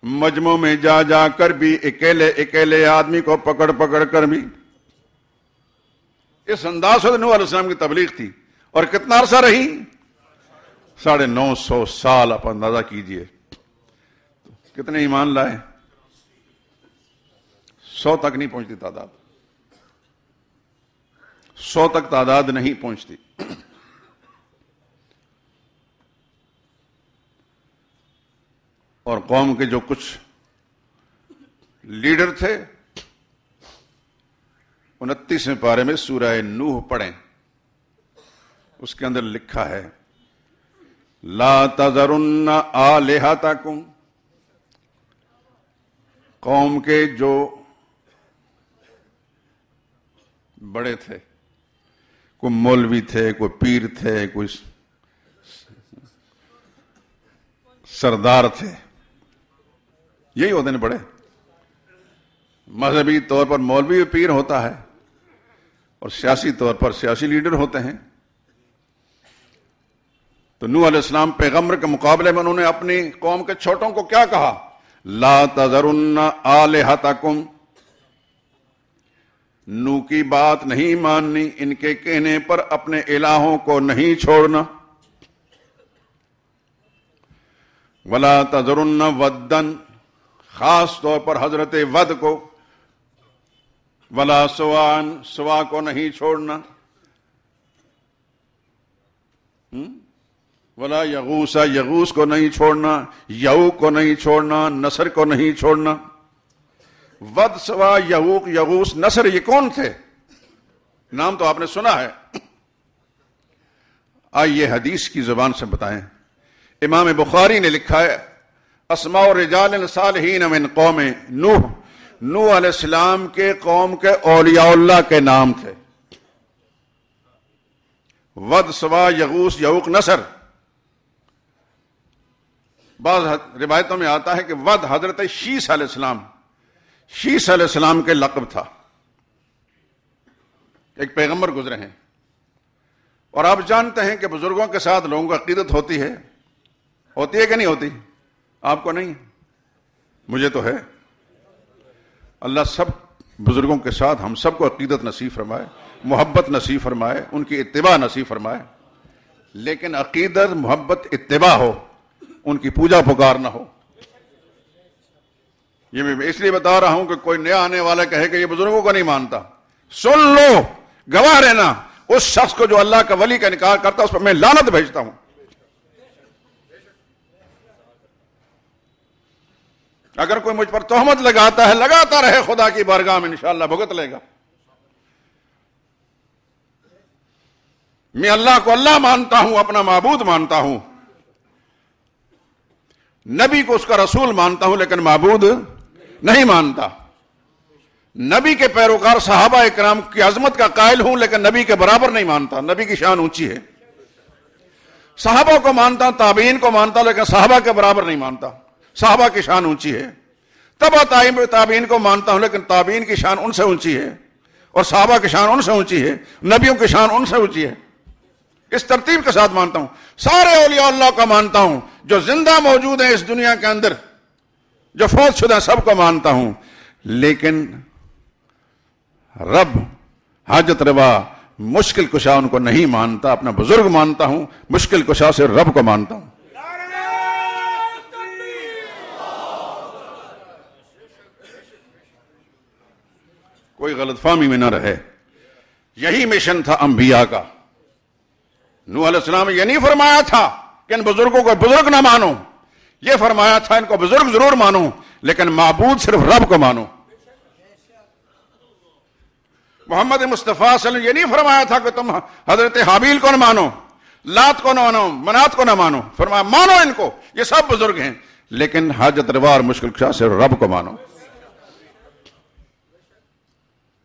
مجمع میں جا جا کر بھی, اکیلے اکیلے آدمی کو پکڑ پکڑ کر بھی. اس انداز سے نوح علیہ السلام کی تبلیغ تھی. اور کتنا عرصہ رہی؟ 950 سال. آپ اندازہ کیجئے کتنے ایمان لائے؟ 100 تک نہیں پہنچتی تعداد, 100 تک تعداد نہیں پہنچتی. اور قوم کے جو کچھ لیڈر تھے 29ویں پارے میں سورہ نوح پڑھیں, اس کے اندر لکھا ہے لا تذرن آلہتکم, قوم کے جو بڑے تھے, کوئی مولوی تھے, کوئی پیر تھے, کوئی سردار تھے, یہی ہوتے ہیں بڑے. مذہبی طور پر مولوی پیر ہوتا ہے اور سیاسی طور پر سیاسی لیڈر ہوتے ہیں. تو نوح علیہ السلام پیغمبر کے مقابلے میں انہوں نے اپنی قوم کے چھوٹوں کو کیا کہا؟ لا تذرن آلہتکم, نوح کی بات نہیں ماننی, ان کے کہنے پر اپنے الہوں کو نہیں چھوڑنا. ولا تذرن ودن, خاص طور پر حضرت ود کو, ولا سوان، سوا کو نہیں چھوڑنا، ولا یغوس، یغوس کو نہیں چھوڑنا، یعوق کو نہیں چھوڑنا، نصر کو نہیں چھوڑنا۔ ود، سوا، یعوق، یغوس، نصر، یہ کون تھے؟ نام تو آپ نے سنا ہے، آئیے حدیث کی زبان سے بتائیں۔ امام بخاری نے لکھا ہے اسماء رجال صالحین من قوم نوح، نوح علیہ السلام کے قوم کے اولیاء اللہ کے نام تھے۔ ود، سوا، یغوس، یعوق، نصر۔ بعض روایتوں میں آتا ہے کہ ود حضرت شیس علیہ السلام، شیس علیہ السلام کے لقب تھا، ایک پیغمبر گزرے ہیں۔ اور آپ جانتے ہیں کہ بزرگوں کے ساتھ لوگوں کو عقیدت ہوتی ہے کہ نہیں ہوتی؟ آپ کو نہیں، مجھے تو ہے۔ اللہ سب بزرگوں کے ساتھ ہم سب کو عقیدت نصیب فرمائے، محبت نصیب فرمائے، ان کی اتباع نصیب فرمائے، لیکن عقیدت، محبت، اتباع ہو، ان کی پوجا پکار نہ ہو۔ یہ میں اس لیے بتا رہا ہوں کہ کوئی نیا آنے والا کہے کہ یہ بزرگوں کو نہیں مانتا، سن لو، گواہ رہنا، اس شخص کو جو اللہ کا ولی کا انکار کرتا اس پر میں لعنت بھیجتا ہوں۔ اگر کوئی مجھ پر تہمت لگاتا ہے، لگاتا رہے، خدا کی بارگاہ میں انشاءاللہ بھگت لے گا۔ میں اللہ کو اللہ مانتا ہوں، اپنا معبود مانتا ہوں، نبی کو اس کا رسول مانتا ہوں، لیکن معبود نہیں مانتا۔ نبی کے پیروکار صحابہ اکرام کی عظمت کا قائل ہوں، لیکن نبی کے برابر نہیں مانتا۔ نبی کی شان اونچی ہے، صحابہ کو مانتا، تابعین کو مانتا، لیکن صحابہ کے برابر نہیں مانتا۔ صحابہ کی شان اونچی ہے، تبع تابعین کو مانتا ہوں، لیکن تابعین کی شان ان سے اونچی ہے، اور صحابہ کی شان ان سے اونچی ہے، نبیوں کی شان ان سے اونچی ہے۔ اس ترتیب کے ساتھ مانتا ہوں۔ سارے اولیاء اللہ کو مانتا ہوں، جو زندہ موجود ہیں اس دنیا کے اندر، جو فوت شدہ، سب کو مانتا ہوں، لیکن رب، حاجت روا، مشکل کشا ان کو نہیں مانتا۔ اپنا بزرگ مانتا ہوں، مشکل کشا سے رب کو مانتا ہوں۔ کوئی غلط فہمی میں نہ رہے، یہی مشن تھا انبیاء کا۔ نوح علیہ السلام نے یہ نہیں فرمایا تھا کہ ان بزرگوں کو بزرگ نہ مانو، یہ فرمایا تھا ان کو بزرگ ضرور مانو، لیکن معبود صرف رب کو مانو۔ محمد مصطفیٰ صلی اللہ علیہ وسلم یہ نہیں فرمایا تھا کہ تم حضرت حابیل کو نہ مانو، لات کو نہ مانو، منات کو نہ مانو، فرمایا مانو ان کو، یہ سب بزرگ ہیں، لیکن حاجت روا اور مشکل کشا سے رب کو مانو۔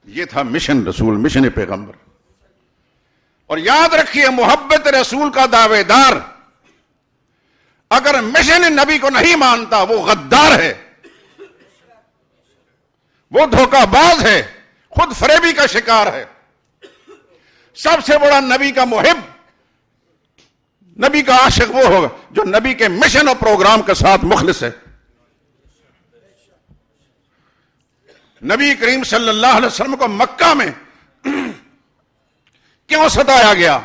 یہ تھا مشن رسول، مشن پیغمبر۔ اور یاد رکھیے، محبت رسول کا دعوے دار اگر مشن نبی کو نہیں مانتا، وہ غدار ہے، وہ دھوکہ باز ہے، خود فریبی کا شکار ہے۔ سب سے بڑا نبی کا محب، نبی کا عاشق وہ ہوگا جو نبی کے مشن اور پروگرام کے ساتھ مخلص ہے۔ نبی کریم صلی اللہ علیہ وسلم کو مکہ میں کیوں ستایا گیا؟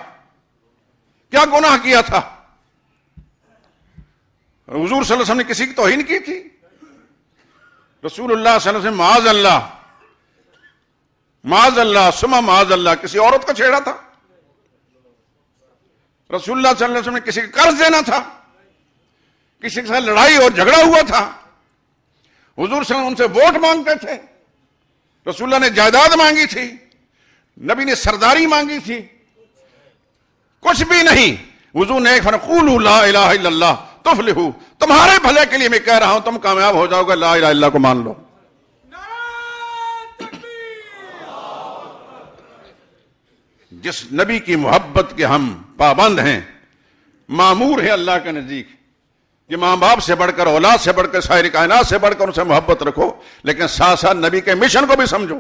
کیا گناہ کیا تھا؟ حضور صلی اللہ علیہ وسلم نے کسی کی توہین کی تھی؟ رسول اللہ صلی اللہ علیہ وسلم معاذ اللہ، معاذ اللہ ثم معاذ اللہ کسی عورت کو چھیڑا تھا؟ رسول اللہ صلی اللہ علیہ وسلم نے کسی کا قرض دینا تھا؟ کسی کے ساتھ لڑائی اور جھگڑا ہوا تھا؟ حضور صلی اللہ علیہ وسلم ان سے ووٹ مانگتے تھے، رسول اللہ نے جائیداد مانگی تھی، نبی نے سرداری مانگی تھی؟ کچھ بھی نہیں۔ حضور نے ایک فرمایا قولوا لا الہ الا اللہ تفلحوا، تمہارے بھلے کے لیے میں کہہ رہا ہوں، تم کامیاب ہو جاؤ گے، لا الہ الا اللہ کو مان لو۔ جس نبی کی محبت کے ہم پابند ہیں، مامور ہے اللہ کے نزدیک کہ ماں باپ سے بڑھ کر، اولاد سے بڑھ کر، سائر کائنات سے بڑھ کر ان سے محبت رکھو، لیکن ساتھ ساتھ نبی کے مشن کو بھی سمجھو۔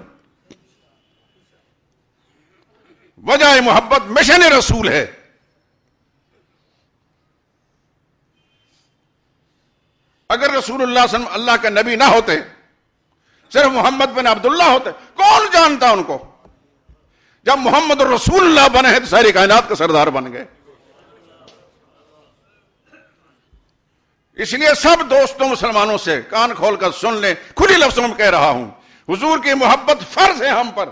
وجہ محبت مشن رسول ہے۔ اگر رسول اللہ صلی اللہ علیہ وسلم اللہ کے نبی نہ ہوتے، صرف محمد بن عبداللہ ہوتے، کون جانتا ان کو؟ جب محمد رسول اللہ بنے ہیں تو ساری کائنات کا سردار بن گئے۔ اس لیے سب دوستوں مسلمانوں سے کان کھول کر سن لیں، کھلی لفظوں میں کہہ رہا ہوں، حضور کی محبت فرض ہے ہم پر،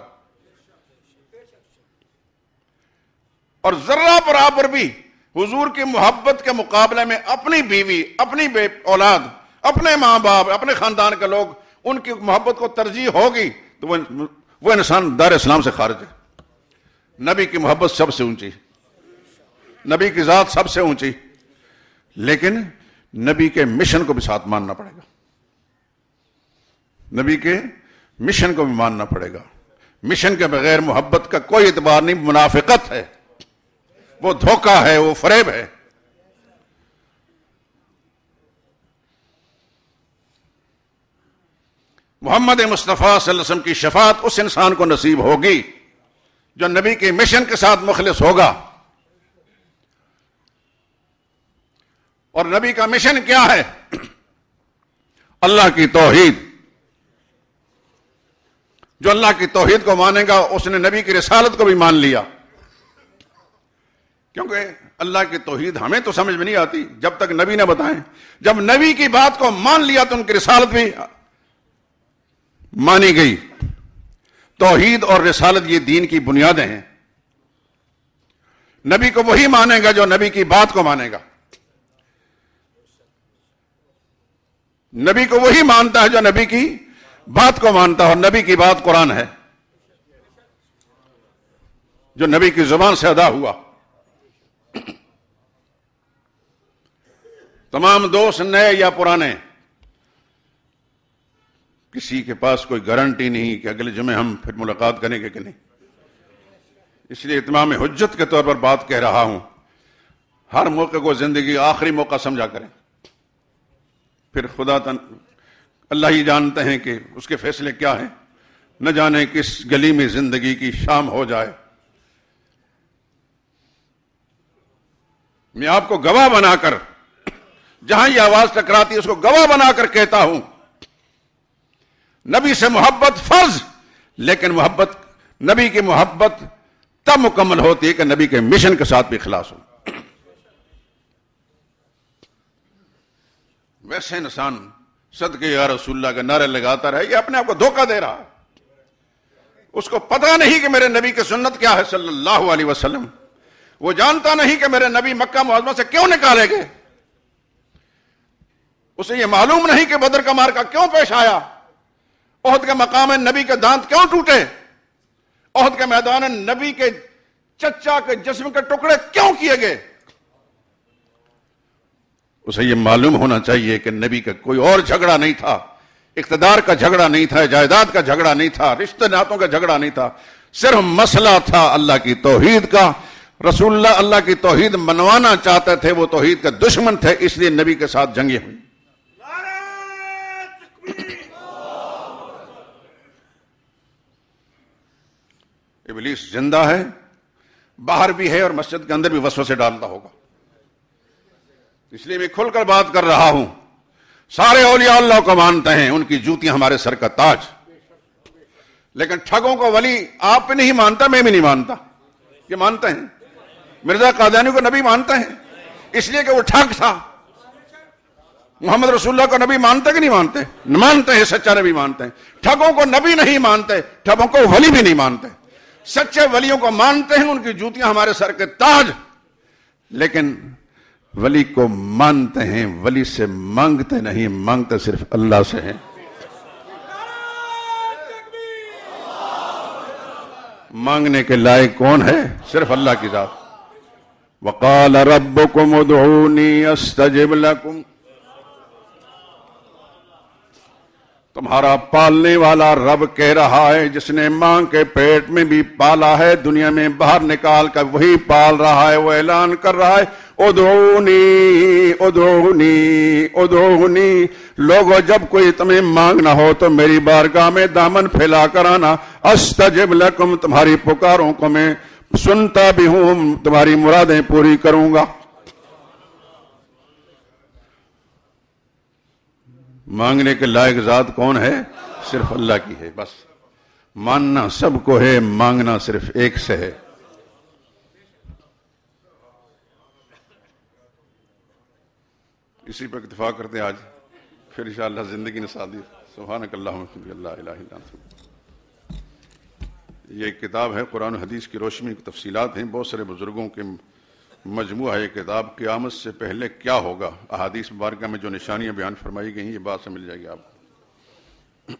اور ذرہ برابر بھی حضور کی محبت کے مقابلے میں اپنی بیوی، اپنی اولاد، اپنے ماں باپ، اپنے خاندان کے لوگ ان کی محبت کو ترجیح ہوگی تو وہ انسان دار اسلام سے خارج ہے۔ نبی کی محبت سب سے اونچی، نبی کی ذات سب سے اونچی، لیکن نبی کے مشن کو بھی ساتھ ماننا پڑے گا، نبی کے مشن کو بھی ماننا پڑے گا۔ مشن کے بغیر محبت کا کوئی اعتبار نہیں، منافقت ہے، وہ دھوکہ ہے، وہ فریب ہے۔ محمد مصطفیٰ صلی اللہ علیہ وسلم کی شفاعت اس انسان کو نصیب ہوگی جو نبی کے مشن کے ساتھ مخلص ہوگا۔ اور نبی کا مشن کیا ہے؟ اللہ کی توحید۔ جو اللہ کی توحید کو مانے گا اس نے نبی کی رسالت کو بھی مان لیا، کیونکہ اللہ کی توحید ہمیں تو سمجھ میں نہیں آتی جب تک نبی نہ بتائیں۔ جب نبی کی بات کو مان لیا تو ان کی رسالت بھی مانی گئی۔ توحید اور رسالت یہ دین کی بنیادیں ہیں۔ نبی کو وہی مانے گا جو نبی کی بات کو مانے گا، نبی کو وہی مانتا ہے جو نبی کی بات کو مانتا ہے، اور نبی کی بات قرآن ہے جو نبی کی زبان سے ادا ہوا۔ تمام دوست نئے یا پرانے، کسی کے پاس کوئی گارنٹی نہیں کہ اگلے جمعے ہم پھر ملاقات کریں گے کہ نہیں، اس لیے اتمام حجت کے طور پر بات کہہ رہا ہوں۔ ہر موقع کو زندگی آخری موقع سمجھا کریں، پھر اللہ ہی جانتے ہیں کہ اس کے فیصلے کیا ہیں، نہ جانے کس گلی میں زندگی کی شام ہو جائے۔ میں آپ کو گواہ بنا کر، جہاں یہ آواز ٹکراتی ہے اس کو گواہ بنا کر کہتا ہوں، نبی سے محبت فرض، لیکن نبی کی محبت تب مکمل ہوتی ہے کہ نبی کے مشن کے ساتھ بھی اخلاص ہو۔ ویسے انسان صدقے یا رسول اللہ کا نعرے لگاتا رہے، یہ اپنے آپ کو دھوکہ دے رہا ہے۔ اس کو پتہ نہیں کہ میرے نبی کی سنت کیا ہے صلی اللہ علیہ وسلم، وہ جانتا نہیں کہ میرے نبی مکہ معظمہ سے کیوں نکالے گئے، اسے یہ معلوم نہیں کہ بدر کا معرکہ کیوں پیش آیا، احد کے مقام نبی کے دانت کیوں ٹوٹے، احد کے میدان نبی کے چچا کے جسم کے ٹکڑے کیوں کیے گئے۔ اسے یہ معلوم ہونا چاہیے کہ نبی کا کوئی اور جھگڑا نہیں تھا، اقتدار کا جھگڑا نہیں تھا، جائیداد کا جھگڑا نہیں تھا، رشتہ ناتوں کا جھگڑا نہیں تھا، صرف مسئلہ تھا اللہ کی توحید کا۔ رسول اللہ کی توحید منوانا چاہتے تھے، وہ توحید کے دشمن تھے، اس لیے نبی کے ساتھ جنگیں ہوئی۔ ابلیس زندہ ہے، باہر بھی ہے، اور مسجد کے اندر بھی وسوسے ڈالتا ہوگا، اس لیے میں کھل کر بات کر رہا ہوں۔ سارے اولیاء اللہ کو مانتے ہیں، ان کی جوتیاں ہمارے سر کا تاج، لیکن ٹھگوں کو ولی آپ بھی نہیں مانتا، میں بھی نہیں مانتا، یہ مانتے ہیں۔ مرزا قادیانی کو نبی مانتے ہیں اس لیے کہ وہ ٹھگ تھا۔ محمد رسول اللہ کو نبی مانتے کہ نہیں مانتے؟ مانتے ہیں، سچا نبی مانتے ہیں۔ ٹھگوں کو نبی نہیں مانتے، ٹھگوں کو ولی بھی نہیں مانتے۔ سچے ولیوں کو مانتے ہیں، ان کی جوتیاں ہمارے سر کے تاج، لیکن ولی کو مانتے ہیں، ولی سے مانگتے نہیں، مانگتے صرف اللہ سے ہیں۔ مانگنے کے لائق کون ہے؟ صرف اللہ کی ذات۔ وقال ربكم ادعوني استجب لكم، تمہارا پالنے والا رب کہہ رہا ہے، جس نے ماں کے پیٹ میں بھی پالا ہے، دنیا میں باہر نکال کر وہی پال رہا ہے، وہ اعلان کر رہا ہے ادعونی ادعونی ادعونی۔ لوگو جب کوئی تمہیں مانگنا ہو تو میری بارگاہ میں دامن پھیلا کر آنا، استجب لکم، تمہاری پکاروں کو میں سنتا بھی ہوں، تمہاری مرادیں پوری کروں گا۔ مانگنے کے لائق ذات کون ہے؟ صرف اللہ کی ہے، بس۔ ماننا سب کو ہے، مانگنا صرف ایک سے ہے۔ اسی پر اتفاق کرتے ہیں آج، پھر انشاءاللہ زندگی نے ساتھ دی۔ سبحانک اللہم وبحمدک لا الہ الا انت۔ یہ ایک کتاب ہے قرآن و حدیث کی روشنی کی تفصیلات ہیں، بہت سارے بزرگوں کے مجموعہ ہے یہ کتاب۔ قیامت سے پہلے کیا ہوگا، احادیث مبارکہ میں جو نشانیاں بیان فرمائی گئی ہیں یہ بات سے مل جائے گی آپ کو۔